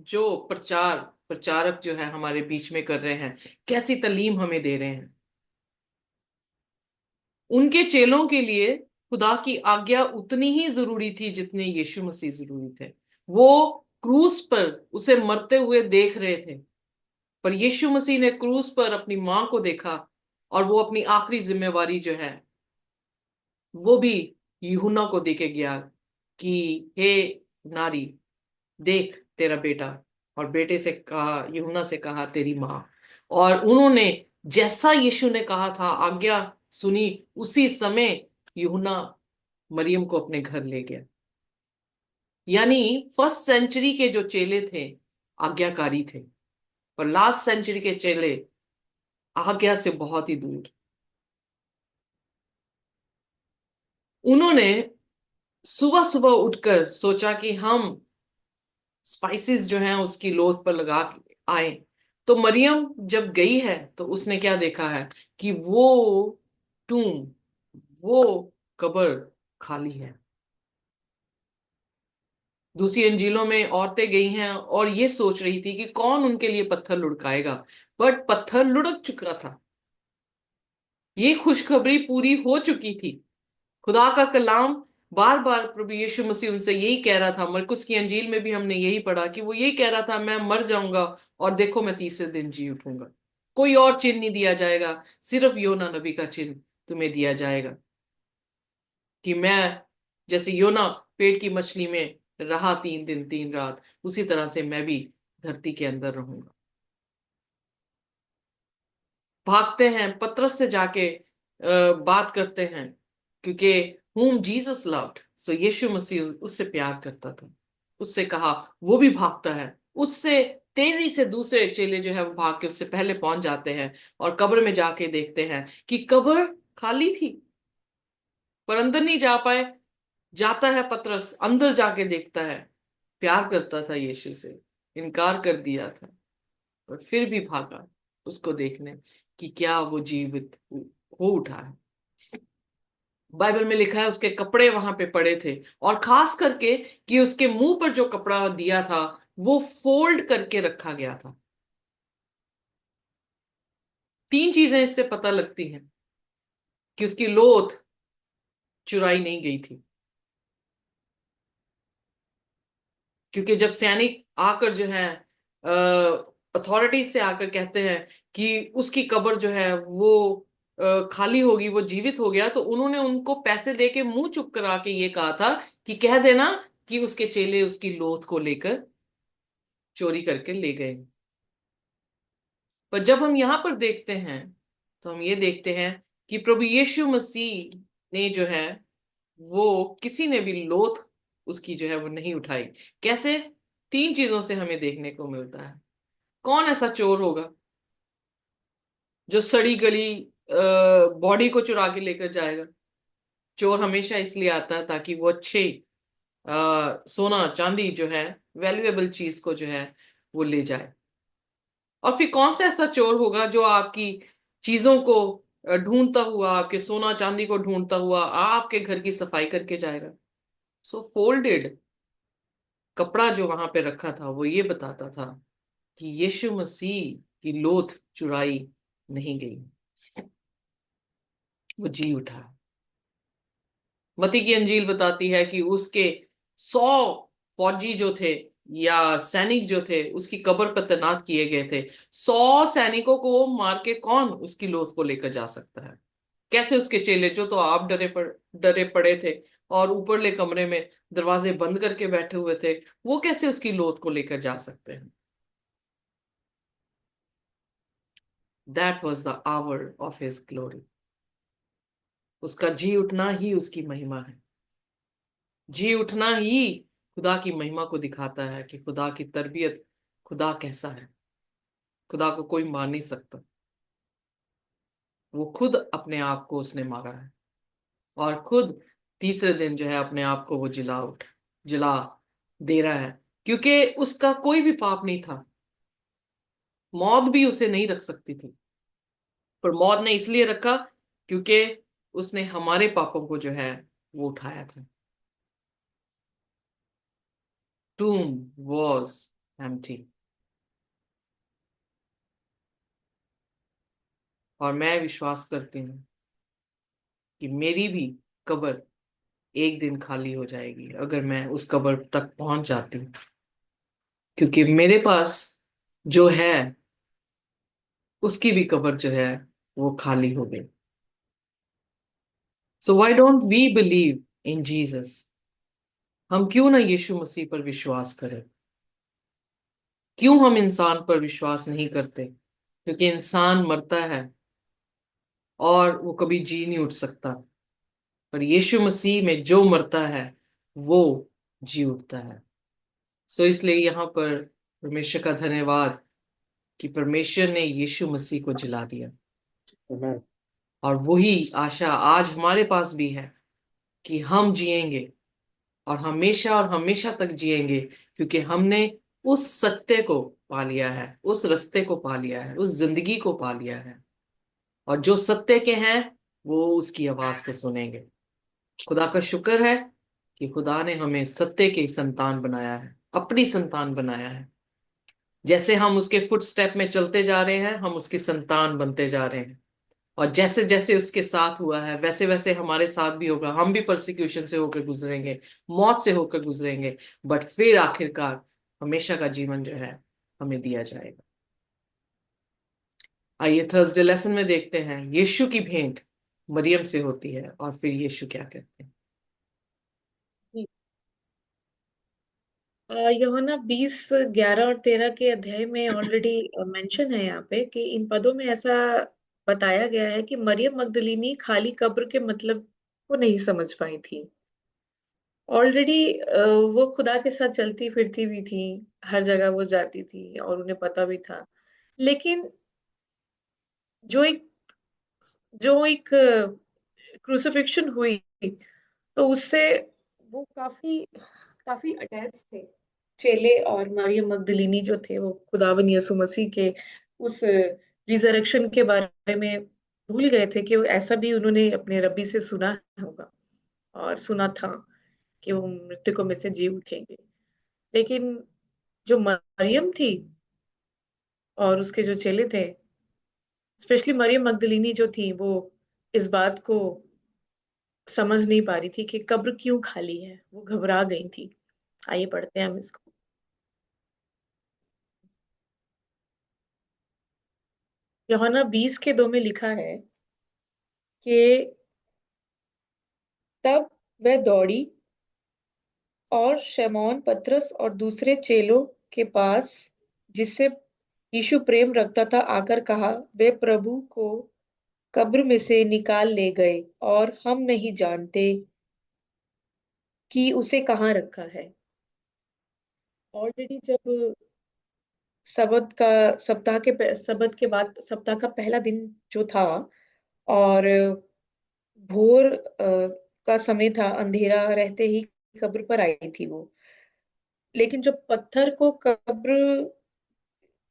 जो प्रचारक जो है हमारे बीच में कर रहे हैं, कैसी तालीम हमें दे रहे हैं। उनके चेलों के लिए खुदा की आज्ञा उतनी ही जरूरी थी जितने यीशु मसीह जरूरी थे। वो क्रूस पर उसे मरते हुए देख रहे थे, पर यीशु मसीह ने क्रूस पर अपनी मां को देखा, और वो अपनी आखिरी जिम्मेवारी जो है वो भी यूहन्ना को देके गया कि हे नारी, देख तेरा बेटा। और बेटे से कहा, यूहन्ना से कहा, तेरी मां। और उन्होंने जैसा यीशु ने कहा था, आज्ञा सुनी, उसी समय यूहन्ना मरियम को अपने घर ले गया। यानी फर्स्ट सेंचुरी के जो चेले थे आज्ञाकारी थे, पर लास्ट सेंचुरी के चेले आज्ञा से बहुत ही दूर। उन्होंने सुबह सुबह उठकर सोचा कि हम स्पाइसेस जो हैं उसकी लोथ पर लगा के आए। तो मरियम जब गई है तो उसने क्या देखा है कि टूम वो कब्र खाली है। दूसरी अंजीलों में औरतें गई हैं और ये सोच रही थी कि कौन उनके लिए पत्थर लुढ़काएगा, बट पत्थर लुढ़क चुका था। ये खुशखबरी पूरी हो चुकी थी। खुदा का कलाम बार बार प्रभु यीशु मसीह उनसे यही कह रहा था। मरकुस की अंजील में भी हमने यही पढ़ा कि वो यही कह रहा था, मैं मर जाऊंगा और देखो मैं तीसरे दिन जी उठूंगा। कोई और चिन्ह नहीं दिया जाएगा, सिर्फ योना नबी का चिन्ह तुम्हें दिया जाएगा कि मैं जैसे योना पेट की मछली में रहा 3 दिन 3 रात, उसी तरह से मैं भी धरती के अंदर रहूंगा। भागते हैं पतरस से जाके बात करते हैं, क्योंकि whom Jesus loved, सो यीशु मसीह उससे प्यार करता था। उससे कहा, वो भी भागता है, उससे तेजी से दूसरे चेले जो है वो भाग के उससे पहले पहुंच जाते हैं और कब्र में जाके देखते हैं कि कब्र खाली थी, पर अंदर नहीं जा पाए। जाता है पतरस, अंदर जाके देखता है। प्यार करता था यीशु से, इनकार कर दिया था, पर फिर भी भागा उसको देखने कि क्या वो जीवित हो उठा है। बाइबल में लिखा है उसके कपड़े वहां पे पड़े थे, और खास करके कि उसके मुंह पर जो कपड़ा दिया था वो फोल्ड करके रखा गया था। 3 चीजें इससे पता लगती हैं कि उसकी लोथ चुराई नहीं गई थी। क्योंकि जब सैनिक आकर जो है अथॉरिटीज से आकर कहते हैं कि उसकी कब्र जो है वो खाली होगी, वो जीवित हो गया, तो उन्होंने उनको पैसे दे के मुंह चुप करा के ये कहा था कि कह देना कि उसके चेले उसकी लोथ को लेकर चोरी करके ले गए। पर जब हम यहां पर देखते हैं तो हम ये देखते हैं कि प्रभु यीशु मसीह ने जो है वो किसी ने भी लोथ उसकी जो है वो नहीं उठाई। कैसे? तीन चीजों से हमें देखने को मिलता है। कौन ऐसा चोर होगा जो सड़ी गली बॉडी को चुरा के लेकर जाएगा? चोर हमेशा इसलिए आता है ताकि वो अच्छे सोना चांदी जो है, वैल्यूएबल चीज को जो है वो ले जाए। और फिर कौन सा ऐसा चोर होगा जो आपकी चीजों को ढूंढता हुआ, आपके सोना चांदी को ढूंढता हुआ आपके घर की सफाई करके जाएगा? सो फोल्डेड कपड़ा जो वहां पे रखा था वो ये बताता था कि यीशु मसीह की लोथ चुराई नहीं गई, वो जी उठा। मती की अंजील बताती है कि उसके 100 फौजी जो थे या सैनिक जो थे उसकी कब्र पर तैनात किए गए थे। 100 सैनिकों को मार के कौन उसकी लोथ को लेकर जा सकता है? कैसे उसके चेले, जो तो आप डरे पड़े थे और ऊपरले कमरे में दरवाजे बंद करके बैठे हुए थे, वो कैसे उसकी लोथ को लेकर जा सकते हैं? That was the hour of his glory. उसका जी उठना ही उसकी महिमा है। जी उठना ही खुदा की महिमा को दिखाता है कि खुदा की तरबियत, खुदा कैसा है। खुदा को कोई मार नहीं सकता। वो खुद अपने आप को उसने मारा है और खुद तीसरे दिन जो है अपने आप को वो जिला दे रहा है, क्योंकि उसका कोई भी पाप नहीं था। मौत भी उसे नहीं रख सकती थी, पर मौत ने इसलिए रखा क्योंकि उसने हमारे पापों को जो है वो उठाया था। टूम वॉज एम्प्टी। और मैं विश्वास करती हूँ कि मेरी भी कब्र एक दिन खाली हो जाएगी अगर मैं उस कब्र तक पहुंच जाती हूँ, क्योंकि मेरे पास जो है उसकी भी कब्र जो है वो खाली हो गई। So why don't we believe in Jesus? हम क्यों ना यीशु मसीह पर विश्वास करें? क्यों हम इंसान पर विश्वास नहीं करते? क्योंकि इंसान मरता है और वो कभी जी नहीं उठ सकता, पर यीशु मसीह में जो मरता है वो जी उठता है। सो इसलिए यहाँ पर परमेश्वर का धन्यवाद कि परमेश्वर ने यीशु मसीह को जिला दिया। Amen. और वही आशा आज हमारे पास भी है कि हम जिएंगे और हमेशा तक जिएंगे, क्योंकि हमने उस सत्य को पा लिया है, उस रास्ते को पा लिया है, उस जिंदगी को पा लिया है। और जो सत्य के हैं वो उसकी आवाज को सुनेंगे। खुदा का शुक्र है कि खुदा ने हमें सत्य के संतान बनाया है, अपनी संतान बनाया है। जैसे हम उसके फुटस्टेप में चलते जा रहे हैं, हम उसकी संतान बनते जा रहे हैं। और जैसे जैसे उसके साथ हुआ है वैसे वैसे हमारे साथ भी होगा। हम भी परसिक्यूशन से होकर गुजरेंगे, मौत से होकर गुजरेंगे, बट फिर आखिरकार हमेशा का जीवन जो है हमें दिया जाएगा। आइए थर्सडे लेसन में देखते हैं यीशु की भेंट मरियम से होती है और फिर यीशु क्या कहते हैं। यूहन्ना 20:11 और 13 के अध्याय में ऑलरेडी मेंशन है यहाँ पे कि इन पदों में ऐसा बताया गया है कि मरियम मगदलीनी खाली कब्र के मतलब को नहीं समझ पाई थी। ऑलरेडी वो खुदा के साथ चलती फिरती भी थी, हर जगह वो जाती थी और उन्हें पता भी था। लेकिन जो एक जो एक क्रूसिफिक्शन हुई, तो उससे वो काफी काफी अटैच थे। चेले और मरियम मगदलीनी जो थे वो खुदावन यीशु मसीह के उस रिजरेक्शन के बारे में भूल गए थे कि वो ऐसा भी उन्होंने अपने रब्बी से सुना होगा और सुना था कि वो मृतकों में से जी उठेंगे। लेकिन जो मरियम थी और उसके जो चेले थे, स्पेशली मरियम मगदलीनी जो थी, वो इस बात को समझ नहीं पा रही थी कि कब्र क्यों खाली है, वो घबरा गई थी। आइए पढ़ते हैं हम इसको। यूहन्ना 20:2 में लिखा है कि तब वह दौड़ी और शमौन पतरस और दूसरे चेलों के पास, जिससे यीशु प्रेम रखता था, आकर कहा, वे प्रभु को कब्र में से निकाल ले गए और हम नहीं जानते कि उसे कहाँ रखा है। ऑलरेडी जब सबत के बाद सप्ताह का पहला दिन जो था, और भोर का समय था, अंधेरा रहते ही कब्र पर आई थी वो। लेकिन जो पत्थर को कब्र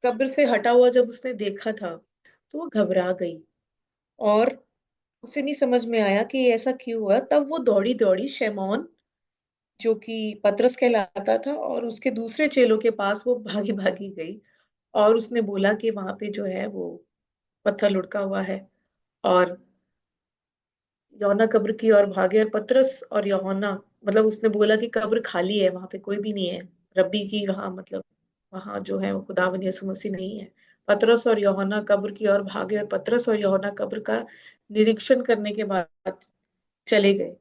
कब्र से हटा हुआ जब उसने देखा था, तो वो घबरा गई और उसे नहीं समझ में आया कि ऐसा क्यों हुआ। तब वो दौड़ी दौड़ी शमौन, जो कि पतरस कहलाता था, और उसके दूसरे चेलों के पास वो भागी भागी गई और उसने बोला कि वहां पे जो है वो पत्थर लुढ़का हुआ है। और यूहन्ना कब्र की ओर भागे, और पतरस और यूहन्ना, मतलब उसने बोला कि कब्र खाली है, वहां पे कोई भी नहीं है। रब्बी की वहां, मतलब वहां जो है वो खुदावन यीशु मसीह नहीं है। पतरस और यूहन्ना कब्र की ओर भागे, और पतरस और यूहन्ना कब्र का निरीक्षण करने के बाद चले गए।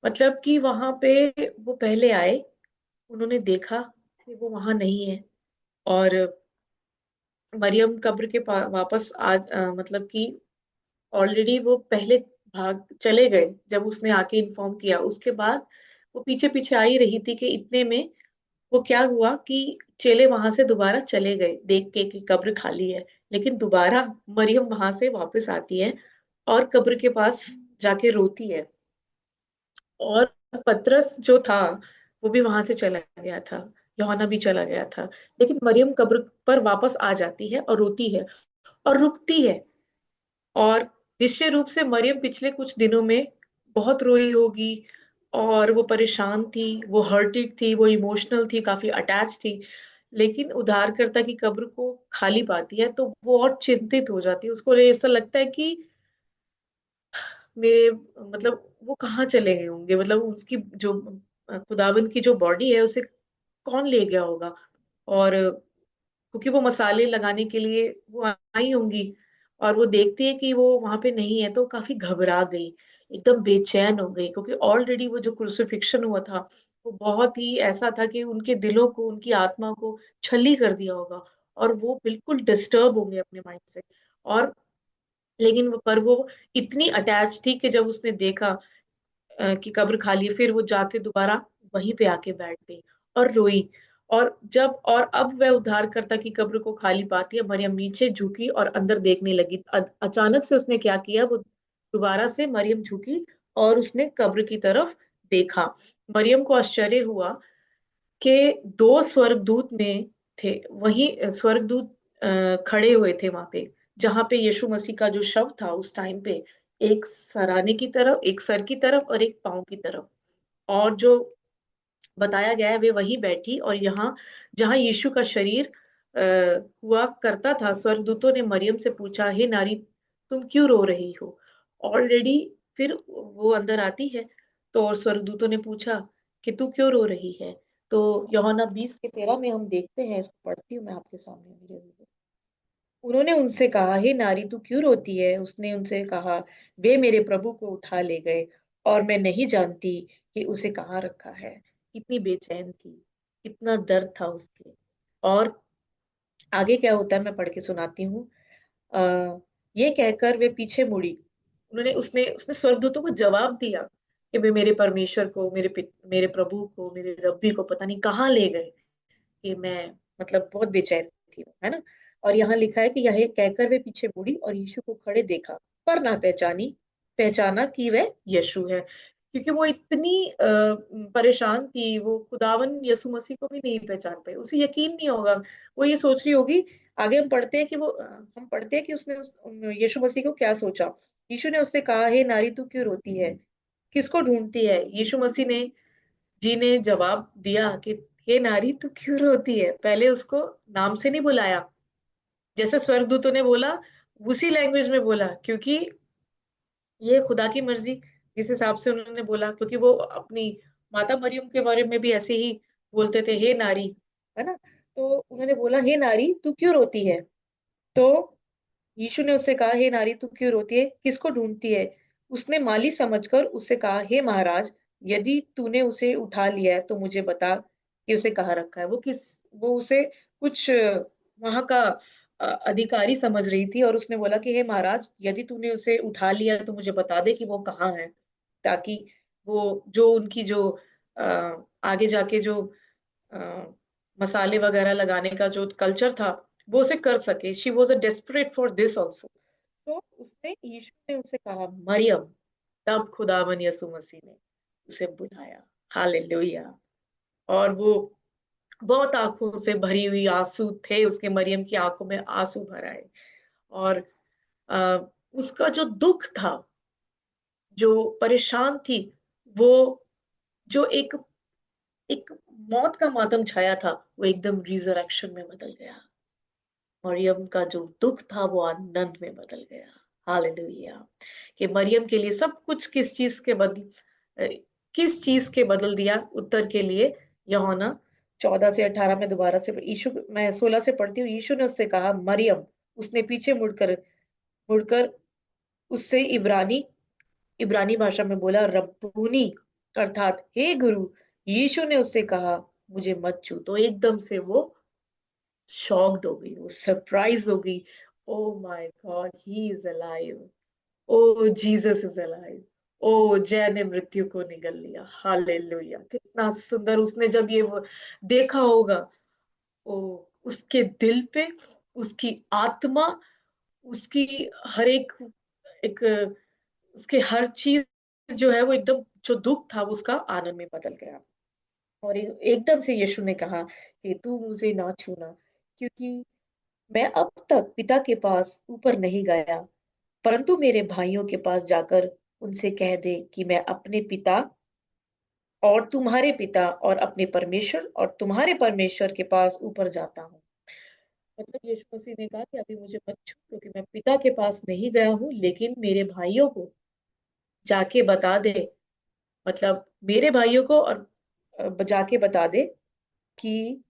मतलब कि वहां पे वो पहले आए, उन्होंने देखा कि वो वहां नहीं है। और मरियम कब्र के वापस आज मतलब कि ऑलरेडी वो पहले भाग चले गए जब उसने आके इन्फॉर्म किया। उसके बाद वो पीछे पीछे आ ही रही थी कि इतने में वो क्या हुआ कि चेले वहां से दोबारा चले गए देख के कि कब्र खाली है। लेकिन दोबारा मरियम वहां से वापस आती है और कब्र के पास जाके रोती है। और पतरस जो था वो भी वहां से चला गया था, यूहन्ना भी चला गया था। लेकिन मरियम कब्र पर वापस आ जाती है और रोती है और रुकती है। और निश्चय रूप से मरियम पिछले कुछ दिनों में बहुत रोई होगी, और वो परेशान थी, वो हर्टेड थी, वो इमोशनल थी, काफी अटैच थी। लेकिन उद्धारकर्ता की कब्र को खाली पाती है तो वो और चिंतित हो जाती है। उसको ऐसा लगता है कि मेरे, मतलब वो कहाँ चले गए होंगे, मतलब उसकी जो खुदावन की जो बॉडी है उसे कौन ले गया होगा। और क्योंकि वो मसाले लगाने के लिए वो आई होंगी, और वो देखती है कि वो वहां पे नहीं है, तो काफी घबरा गई, एकदम बेचैन हो गई। क्योंकि ऑलरेडी वो जो क्रूसिफिक्शन हुआ था वो बहुत ही ऐसा था कि उनके दिलों को, उनकी आत्मा को छली कर दिया होगा, और वो बिल्कुल डिस्टर्ब होंगे अपने माइंड से। और लेकिन वो इतनी अटैच थी कि जब उसने देखा कि कब्र खाली है, फिर वो जाके दोबारा वहीं पे आके बैठ गई और रोई। और अब वह उद्धारकर्ता की कब्र को खाली पाती है, मरियम नीचे झुकी और अंदर देखने लगी। अचानक से उसने क्या किया, वो दोबारा से मरियम झुकी और उसने कब्र की तरफ देखा। मरियम को आश्चर्य हुआ कि दो स्वर्गदूत में थे, वही स्वर्गदूत खड़े हुए थे वहां पे, जहां पे यीशु मसीह का जो शव था उस टाइम पे, एक सराने की तरफ, एक सर की तरफ और एक पांव की तरफ। और जो बताया गया है वे वहीं बैठी, और यहाँ जहां यीशु का शरीर हुआ करता था, स्वर्गदूतों ने मरियम से पूछा, हे नारी, तुम क्यों रो रही हो। ऑलरेडी फिर वो अंदर आती है, तो और स्वर्गदूतों ने पूछा कि तू क्यों रो रही है। तो यूहन्ना 20:13 में हम देखते हैं, इसको पढ़ती हूँ मैं आपके सामने मेरे। उन्होंने उनसे कहा, हे नारी, तू क्यों रोती है। उसने उनसे कहा, वे मेरे प्रभु को उठा ले गए और मैं नहीं जानती कि उसे कहाँ रखा है। कितनी बेचैन थी, कितना दर्द था उसके। और आगे क्या होता है मैं पढ़ के सुनाती हूँ। आ, ये कहकर वे पीछे मुड़ी। उन्होंने उसने उसने स्वर्गदूतों को जवाब दिया कि वे मेरे परमेश्वर को, मेरे प्रभु को, मेरे रब्बी को पता नहीं कहाँ ले गए, कि मैं, मतलब बहुत बेचैन थी, है ना। और यहाँ लिखा है कि यह कहकर वे पीछे मुड़ी और यीशु को खड़े देखा, पर ना पहचाना कि वह यीशु है। क्योंकि वो इतनी परेशान थी, वो खुदावन यीशु मसीह को भी नहीं पहचान पाई, उसे यकीन नहीं होगा। वो ये सोच रही होगी। आगे हम पढ़ते हैं कि हम पढ़ते हैं कि उसने यीशु मसीह को क्या सोचा। यीशु ने उससे कहा, हे नारी, तू क्यों रोती है, किसको ढूंढती है। यीशु मसीह ने जवाब दिया कि हे नारी, तू क्यों रोती है। पहले उसको नाम से नहीं बुलाया, जैसे स्वर्गदूतों ने बोला, उसी लैंग्वेज में बोला, क्योंकि ये खुदा की मर्जी जिस हिसाब से उन्होंने बोला, क्योंकि वो अपनी माता मरियम के बारे में भी ऐसे ही बोलते थे, हे नारी, है ना। तो उन्होंने बोला, हे नारी तू क्यों रोती है। तो यीशु ने उससे कहा, हे नारी तू क्यों रोती है, किसको ढूंढती है। उसने माली समझकर उससे कहा, हे महाराज, यदि तूने उसे उठा लिया है तो मुझे बता कि उसे कहाँ रखा है। वो उसे कुछ वहां का अधिकारी समझ रही थी, और उसने बोला कि हे महाराज, यदि तूने उसे उठा लिया है तो मुझे बता दे कि वो कहाँ है, ताकि वो जो उनकी जो आगे जाके जो अ, मसाले वगैरह लगाने का जो कल्चर था वो उसे कर सके। She was a desperate for this also. तो उसने यीशु ने उसे कहा, मरियम। तब खुदावन यसु मसीह ने उसे बुलाया। हालेलुया। और वो बहुत आंखों से भरी हुई आंसू थे उसके, मरियम की आंखों में आंसू भर आए। और अ, उसका जो दुख था, जो परेशान थी, वो जो एक एक मौत का मातम छाया था, वो एकदम रिजरेक्शन में बदल गया। मरियम का जो दुख था वो आनंद में बदल गया। हालेलुया। कि मरियम के लिए सब कुछ अ, किस चीज के बदल दिया उत्तर के लिए। यूहन्ना 14 से 18 में दोबारा से यीशु, मैं 16 से पढ़ती हूँ। यीशु ने उससे कहा, मरियम। उसने पीछे मुड़कर मुड़कर उससे इब्रानी इब्रानी भाषा में बोला, रब्बूनी, अर्थात हे गुरु। यीशु ने उससे कहा, मुझे मत छू। तो एकदम से वो शॉक्ड हो गई, वो सरप्राइज हो गई। Oh my God, he is alive. Oh Jesus is alive. Oh जय ने मृत्यु को निगल लिया। हालेलुया। कितना सुंदर उसने जब ये वो देखा होगा। ओ, उसके दिल पे, उसकी आत्मा, उसकी हर एक एक उसके हर चीज जो है वो एकदम, जो दुख था वो उसका आनंद में बदल गया। और एकदम से यीशु ने कहा कि तू मुझे ना छूना, क्योंकि मैं अब तक पिता के पास ऊपर नहीं गया, परंतु मेरे भाइयों के पास जाकर उनसे कह दे कि मैं अपने पिता और तुम्हारे पिता और अपने परमेश्वर और तुम्हारे परमेश्वर के पास ऊपर जाता हूँ। मतलब यीशु मसीह ने कहा कि अभी मुझे मत छू, क्योंकि मैं पिता के पास नहीं गया हूँ, लेकिन मेरे भाइयों को जाके बता दे। मतलब मेरे भाइयों को और जाके बता दे कि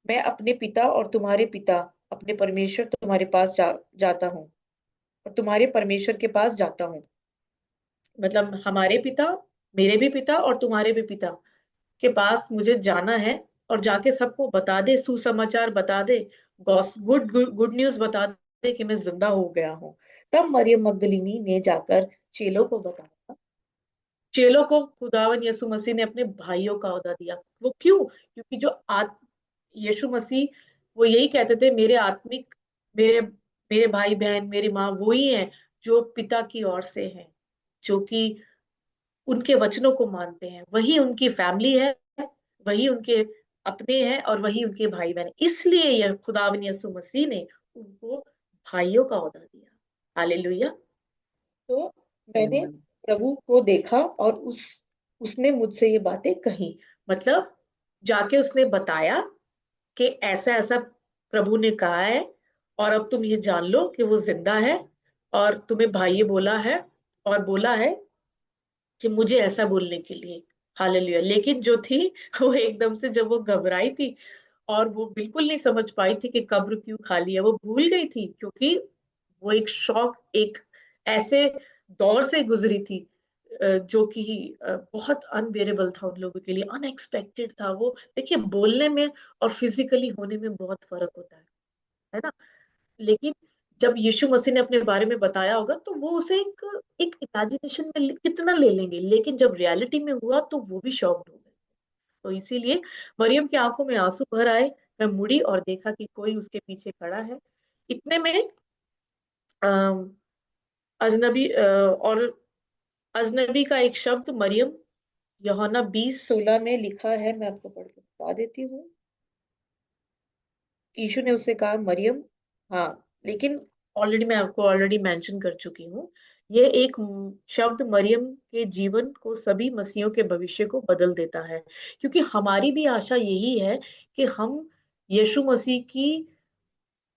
मैं अपने पिता और तुम्हारे पिता, अपने परमेश्वर तुम्हारे पास जाता हूँ, और तुम्हारे परमेश्वर के पास जाता हूँ। मतलब हमारे पिता, मेरे भी पिता और तुम्हारे भी पिता के पास मुझे जाना है, और जाके सबको बता दे, सुसमाचार बता दे, गॉस गुड गुड न्यूज बता दे कि मैं जिंदा हो गया हूँ। तब मरियम मगदलिनी ने जाकर चेलों को बताया। चेलों को खुदावन यीशु मसीह ने अपने भाइयों का ओहदा दिया। वो क्यों? क्योंकि जो यीशु मसीह, वो यही कहते थे, मेरे मेरे भाई बहन, मेरी माँ वो ही है जो पिता की ओर से हैं, जो कि उनके वचनों को मानते हैं। वही उनकी फैमिली है, वही उनके अपने हैं, और वही उनके भाई बहन हैं। इसलिए यह खुदावन यीशु मसीह ने उनको भाइयों का ओहदा दिया। हालेलुया। तो मैंने Amen. प्रभु को देखा, और उसने मुझसे ये बातें कही। मतलब जाके उसने बताया कि ऐसा ऐसा प्रभु ने कहा है, और अब तुम ये जान लो कि वो जिंदा है, और तुम्हें भाई बोला है, और बोला है कि मुझे ऐसा बोलने के लिए। हालेलुया। लेकिन जो थी वो एकदम से जब वो घबराई थी, और वो बिल्कुल नहीं समझ पाई थी कि कब्र क्यों खाली है, वो भूल गई थी, क्योंकि वो एक शॉक, एक ऐसे दौर से गुजरी थी जो कि बहुत अनबेरेबल था उन लोगों के लिए, अनएक्सपेक्टेड था वो। देखिए, बोलने में और फिजिकली होने में बहुत फर्क होता है ना। लेकिन जब यीशु मसीह ने अपने बारे में बताया होगा, तो वो उसे एक एक इमेजिनेशन में कितना ले लेंगे, लेकिन जब रियलिटी में हुआ तो वो भी शॉक्ड हो गए। तो इसीलिए मरियम की आंखों में आंसू भर आए। वह मुड़ी और देखा कि कोई उसके पीछे खड़ा है। इतने में अम, और अजनबी का एक शब्द मरियम, यूहन्ना 20:16 में लिखा है, मैं आपको पढ़ के बता देती हूँ। यीशु ने उससे कहा, मरियम। हाँ, लेकिन मैं आपको ऑलरेडी मेंशन कर चुकी हूँ। ये एक शब्द मरियम के जीवन को, सभी मसीहों के भविष्य को बदल देता है, क्योंकि हमारी भी आशा यही है कि हम यीशु मसीह की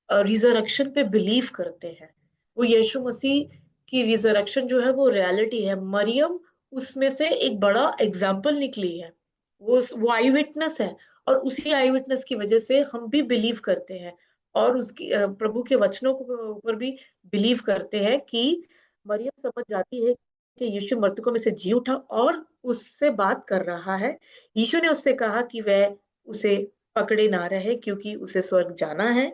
रिजरेक्शन पे बिलीव करते हैं। वो यीशु मसीह कि रिजरेक्शन जो है वो रियलिटी है। मरियम उसमें से एक बड़ा एग्जाम्पल निकली है, वो आई विटनेस है, और उसी आई विटनेस की वजह से हम भी बिलीव करते हैं और उसकी प्रभु के वचनों के ऊपर भी बिलीव करते हैं कि मरियम समझ जाती है कि यीशु मृतकों में से जी उठा और उससे बात कर रहा है। यीशु ने उससे कहा कि वह उसे पकड़े ना रहे क्योंकि उसे स्वर्ग जाना है।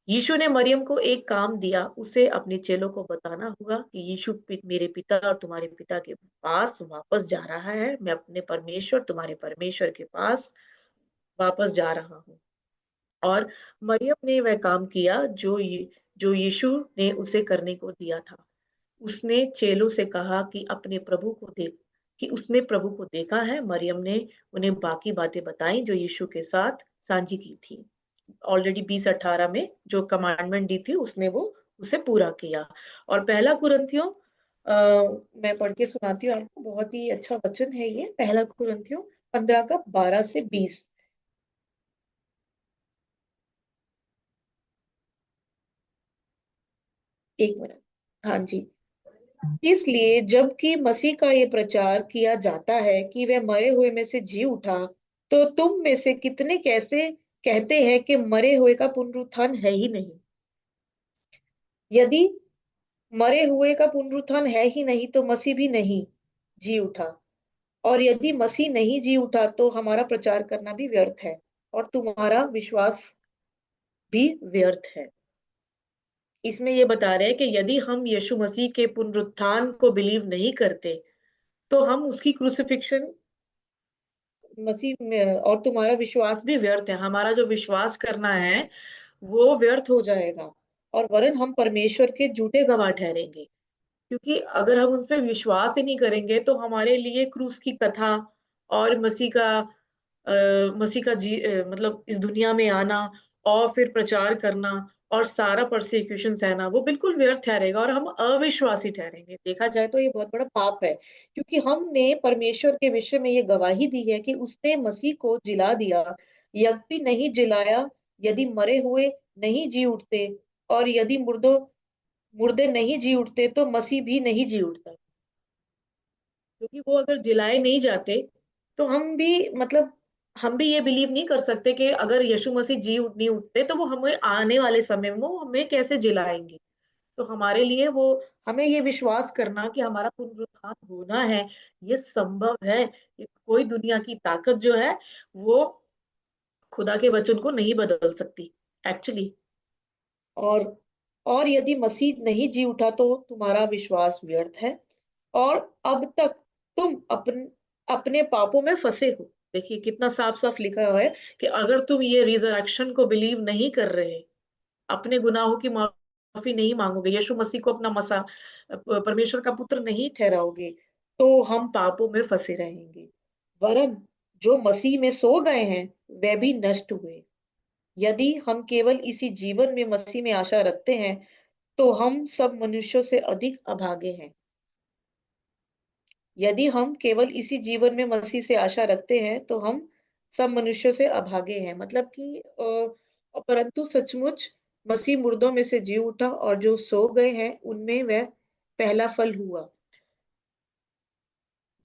यीशु ने मरियम को एक काम दिया, उसे अपने चेलों को बताना होगा कि यीशु मेरे पिता और तुम्हारे पिता के पास वापस जा रहा है। मैं अपने परमेश्वर तुम्हारे परमेश्वर के पास वापस जा रहा हूँ। और मरियम ने वह काम किया जो यीशु ने उसे करने को दिया था। उसने चेलों से कहा कि उसने प्रभु को देखा है। मरियम ने उन्हें बाकी बातें बताई जो यीशु के साथ साझी की थी। ऑलरेडी 20:18 में जो कमांडमेंट दी थी उसने वो उसे पूरा किया। और पहला कुरिन्थियों मैं पढ़ के सुनाती हूँ आपको, बहुत ही अच्छा वचन है ये। पहला कुरिन्थियों 15 का 12 से 20। एक मिनट। हाँ जी। इसलिए जबकि मसीह का ये प्रचार किया जाता है कि वह मरे हुए में से जी उठा, तो तुम में से कितने कैसे कहते हैं कि मरे हुए का पुनरुत्थान है ही नहीं। यदि मरे हुए का पुनरुत्थान है ही नहीं तो मसीह भी नहीं जी उठा, और यदि मसीह नहीं जी उठा तो हमारा प्रचार करना भी व्यर्थ है और तुम्हारा विश्वास भी व्यर्थ है। इसमें ये बता रहे हैं कि यदि हम यीशु मसीह के पुनरुत्थान को बिलीव नहीं करते तो हम उसकी क्रूसिफिक्शन मसीह में, और तुम्हारा विश्वास भी व्यर्थ है। हमारा जो विश्वास करना है वो व्यर्थ हो जाएगा और वरन हम परमेश्वर के झूठे गवाह ठहरेंगे। क्योंकि अगर हम उस पर विश्वास ही नहीं करेंगे तो हमारे लिए क्रूस की कथा और मसीह का मतलब इस दुनिया में आना और फिर प्रचार करना और सारा परसिक्यूशन सहना वो बिल्कुल व्यर्थ ठहरेगा और हम अविश्वासी ठहरेंगे। देखा जाए तो ये बहुत बड़ा पाप है, क्योंकि हमने परमेश्वर के विषय में ये गवाही दी है कि उसने मसीह को जिला दिया, यद्यपि नहीं जिलाया। यदि मरे हुए नहीं जी उठते और यदि मुर्दे नहीं जी उठते तो मसीह भी नहीं जी उठता। क्योंकि वो अगर जिलाए नहीं जाते तो हम भी ये बिलीव नहीं कर सकते कि अगर यीशु मसीह जी उठ नहीं उठते तो वो हमें आने वाले समय में वो हमें कैसे जिलाएंगे। तो हमारे लिए वो हमें ये विश्वास करना कि हमारा पुनरुत्थान होना है, ये संभव है। ये कोई दुनिया की ताकत जो है वो खुदा के वचन को नहीं बदल सकती एक्चुअली। और और यदि मसीह नहीं जी उठा तो तुम्हारा विश्वास व्यर्थ है और अब तक तुम अपने पापों में फंसे हो। देखिए कितना साफ साफ लिखा हुआ है कि अगर तुम ये रिजरेक्शन को बिलीव नहीं कर रहे, अपने गुनाहों की माफी नहीं मांगोगे, यीशु मसीह को अपना परमेश्वर का पुत्र नहीं ठहराओगे, तो हम पापों में फंसे रहेंगे। वरन जो मसीह में सो गए हैं वे भी नष्ट हुए। यदि हम केवल इसी जीवन में मसीह में आशा रखते हैं तो हम सब मनुष्यों से अधिक अभागे हैं। यदि हम केवल इसी जीवन में मसीह से आशा रखते हैं तो हम सब मनुष्यों से अभागे हैं। मतलब कि परंतु सचमुच मसीह मुर्दों में से जी उठा और जो सो गए हैं उनमें वह पहला फल हुआ।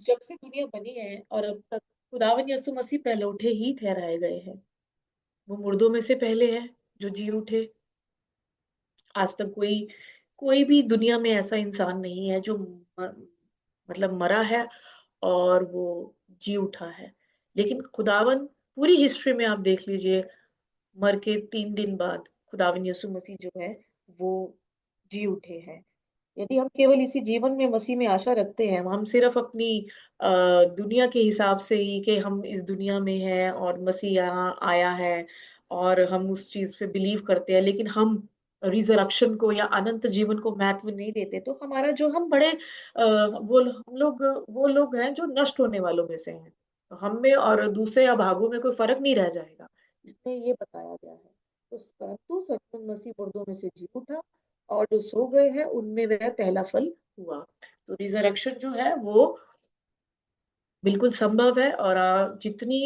जब से दुनिया बनी है और अब तक खुदावन यीशु मसीह पहले उठे ही ठहराए गए हैं। वो मुर्दों में से पहले है जो जी उठे। आज तक कोई कोई भी दुनिया में ऐसा इंसान नहीं है जो मतलब मरा है और वो जी उठा है। लेकिन खुदावन पूरी हिस्ट्री में आप देख लीजिए, मर के 3 दिन बाद खुदावन यीशु मसीह जो है वो जी उठे हैं। यदि हम केवल इसी जीवन में मसीह में आशा रखते हैं, हम सिर्फ अपनी दुनिया के हिसाब से ही कि हम इस दुनिया में हैं और मसीह यहाँ आया है और हम उस चीज पे बिलीव करते हैं, लेकिन हम रिजरक्शन को या अनंत जीवन को महत्व नहीं देते, तो हमारा जो हम बड़े वो लोग हैं जो नष्ट होने वालों में से हैं। तो हम में और दूसरे अभागों में कोई फर्क नहीं रह जाएगा। इसमें ये बताया गया है। तो परंतु सचमुच मसीह मुर्दों में से जी उठा और जो सो गए हैं उनमें वह पहला फल हुआ। तो रिजरेक्शन जो है वो बिल्कुल संभव है। और जितनी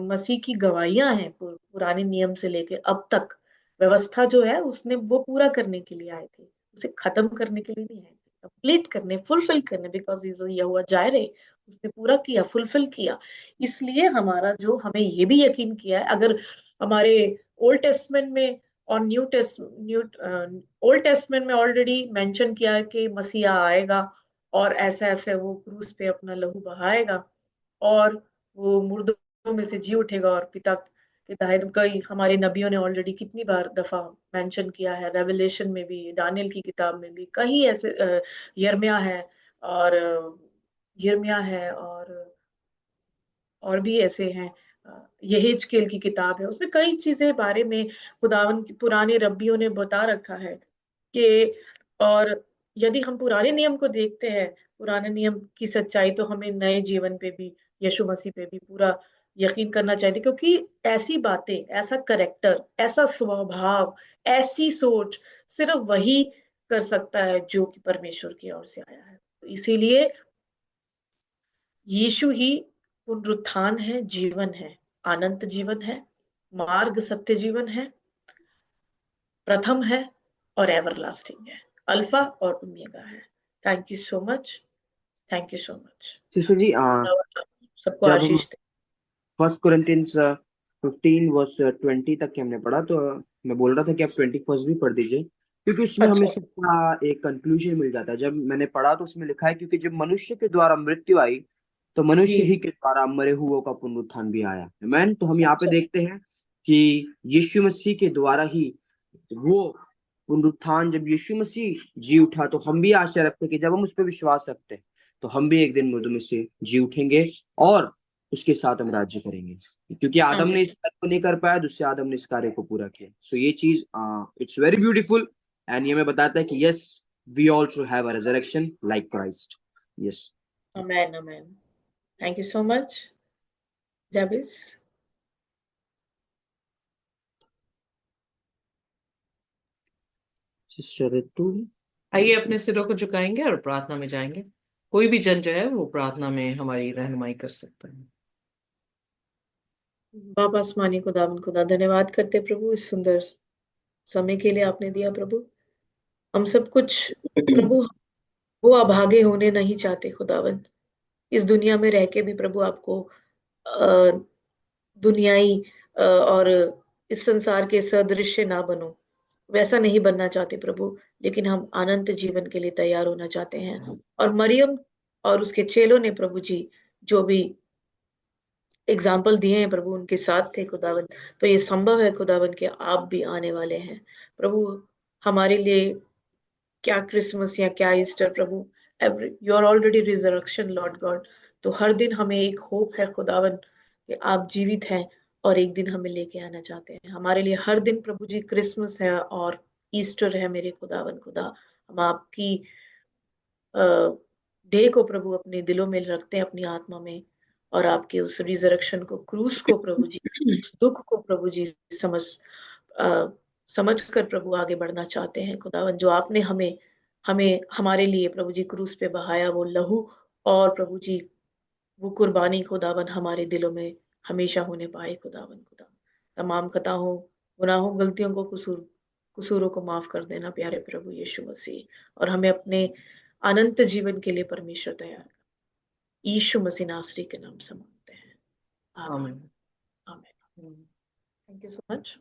मसीह की गवाहियां हैं पुराने नियम से लेके अब तक, व्यवस्था जो है उसने वो पूरा करने के लिए आए थे, उसे खत्म करने के लिए नहीं आए थे। कंप्लीट करने, फुलफिल करने, बिकॉज इज यहोवा जायरे, उसने पूरा किया, फुलफिल किया। इसलिए हमारा जो हमें ये भी यकीन किया है, अगर हमारे ओल्ड टेस्टमेंट में और न्यू ओल्ड टेस्टमेंट में ऑलरेडी मेंशन किया है कि मसीहा आएगा और ऐसे ऐसे वो क्रूस पे अपना लहू बहाएगा और वो मुर्दों में से जी उठेगा और पिता के दाहिने, कई हमारे नबियों ने ऑलरेडी कितनी बार दफा मेंशन किया है, रेवलेशन में भी, दानियल की किताब में भी, कहीं ऐसे यिर्मयाह है और यिर्मयाह है और भी ऐसे हैं, यहेजकेल की किताब है, उसमें कई चीजें बारे में खुदावन की पुराने रब्बियों ने बता रखा है कि, और यदि हम पुराने नियम को देखते हैं, पुराने नियम की सच्चाई, तो हमें नए जीवन पे भी, यीशु मसीह पे भी पूरा यकीन करना चाहिए, क्योंकि ऐसी बातें, ऐसा करेक्टर, ऐसा स्वभाव, ऐसी सोच सिर्फ वही कर सकता है जो कि परमेश्वर की ओर से आया है। तो इसीलिए यीशु ही पुनरुत्थान है, जीवन है, अनंत जीवन है, मार्ग, सत्य जीवन है, प्रथम है और एवरलास्टिंग है, अल्फा और ओमेगा है। Thank you so much, thank you so much. Sister ji, सबको जब हम आशीष दे। फर्स्ट कोरिंथियंस 15 वर्स 20 तक के हमने पढ़ा, तो मैं बोल रहा था कि आप 21 भी पढ़ दीजिए, क्योंकि उसमें हमें अच्छा, सबका एक कंक्लूजन मिल जाता है। जब मैंने पढ़ा तो उसमें लिखा है, क्योंकि जब मनुष्य के द्वारा मृत्यु आई, तो मनुष्य जी, ही के द्वारा मरे हुओं का पुनरुत्थान भी आया। आमीन। तो हम यहाँ पे अच्छा, देखते हैं कि यीशु मसीह के द्वारा ही वो पुनरुत्थान, जब यीशु मसीह जी उठा, तो हम भी आशा रखते हैं कि जब हम उस पर विश्वास रखते हैं, तो हम भी एक दिन मुर्दों में से जी उठेंगे और उसके साथ हम राज्य करेंगे, क्योंकि आदम आमीन। ने इस कार्य को नहीं कर पाया, दूसरे आदम ने इस कार्य को पूरा किया। सो ये चीज इट्स वेरी ब्यूटीफुल, एंड ये हमें बताता है कि yes, we also have a resurrection like Christ. Yes. Amen, amen. Thank you so much, Jabez. Sister Ritu. आइए अपने सिरों को झुकाएंगे और प्रार्थना में जाएंगे। कोई भी जन जो है वो प्रार्थना में हमारी रहनुमाई कर सकता है। बाप आसमानी खुदावन, खुदा धन्यवाद करते प्रभु, इस सुंदर समय के लिए आपने दिया प्रभु। हम सब कुछ प्रभु, वो अभागे होने नहीं चाहते खुदावन, इस दुनिया में रह के भी प्रभु आपको अ, दुनियाई और इस संसार के सदृश्य ना बनो, वैसा नहीं बनना चाहते प्रभु, लेकिन हम अनंत जीवन के लिए तैयार होना चाहते हैं। और मरियम और उसके चेलों ने प्रभु जी जो भी एग्जाम्पल दिए हैं प्रभु, उनके साथ थे खुदावन, तो ये संभव है खुदावन कि आप भी आने वाले हैं प्रभु। हमारे लिए क्या क्रिसमस या क्या ईस्टर प्रभु, every you are already resurrection Lord God, तो हर दिन हमें एक होप है खुदावन कि आप जीवित हैं और एक दिन हमें लेके आना चाहते हैं। हमारे लिए हर दिन प्रभु जी क्रिसमस है और ईस्टर है मेरे खुदावन खुदा। हम आपकी डे को प्रभु अपने दिलों में रखते हैं, अपनी आत्मा में, और आपके उस रिजरेक्शन को, क्रूस को प्रभु जी, उस दुख को प्रभु जी समझ अ, समझ कर प्रभु आगे बढ़ना चाहते हैं खुदावन, जो आपने हमें हमें हमारे लिए प्रभु जी क्रूस पे बहाया वो लहू, और प्रभु जी वो कुर्बानी खुदावन हमारे दिलों में हमेशा होने पाए खुदावन खुदा। तमाम खताओं, गुनाहों, गलतियों को, कसूरों को माफ कर देना प्यारे प्रभु यीशु मसीह, और हमें अपने अनंत जीवन के लिए परमेश्वर तैयार कर। यीशु मसीह नासरी के नाम से मांगते हैं, आमीन, आमीन। Amen. Thank you so much.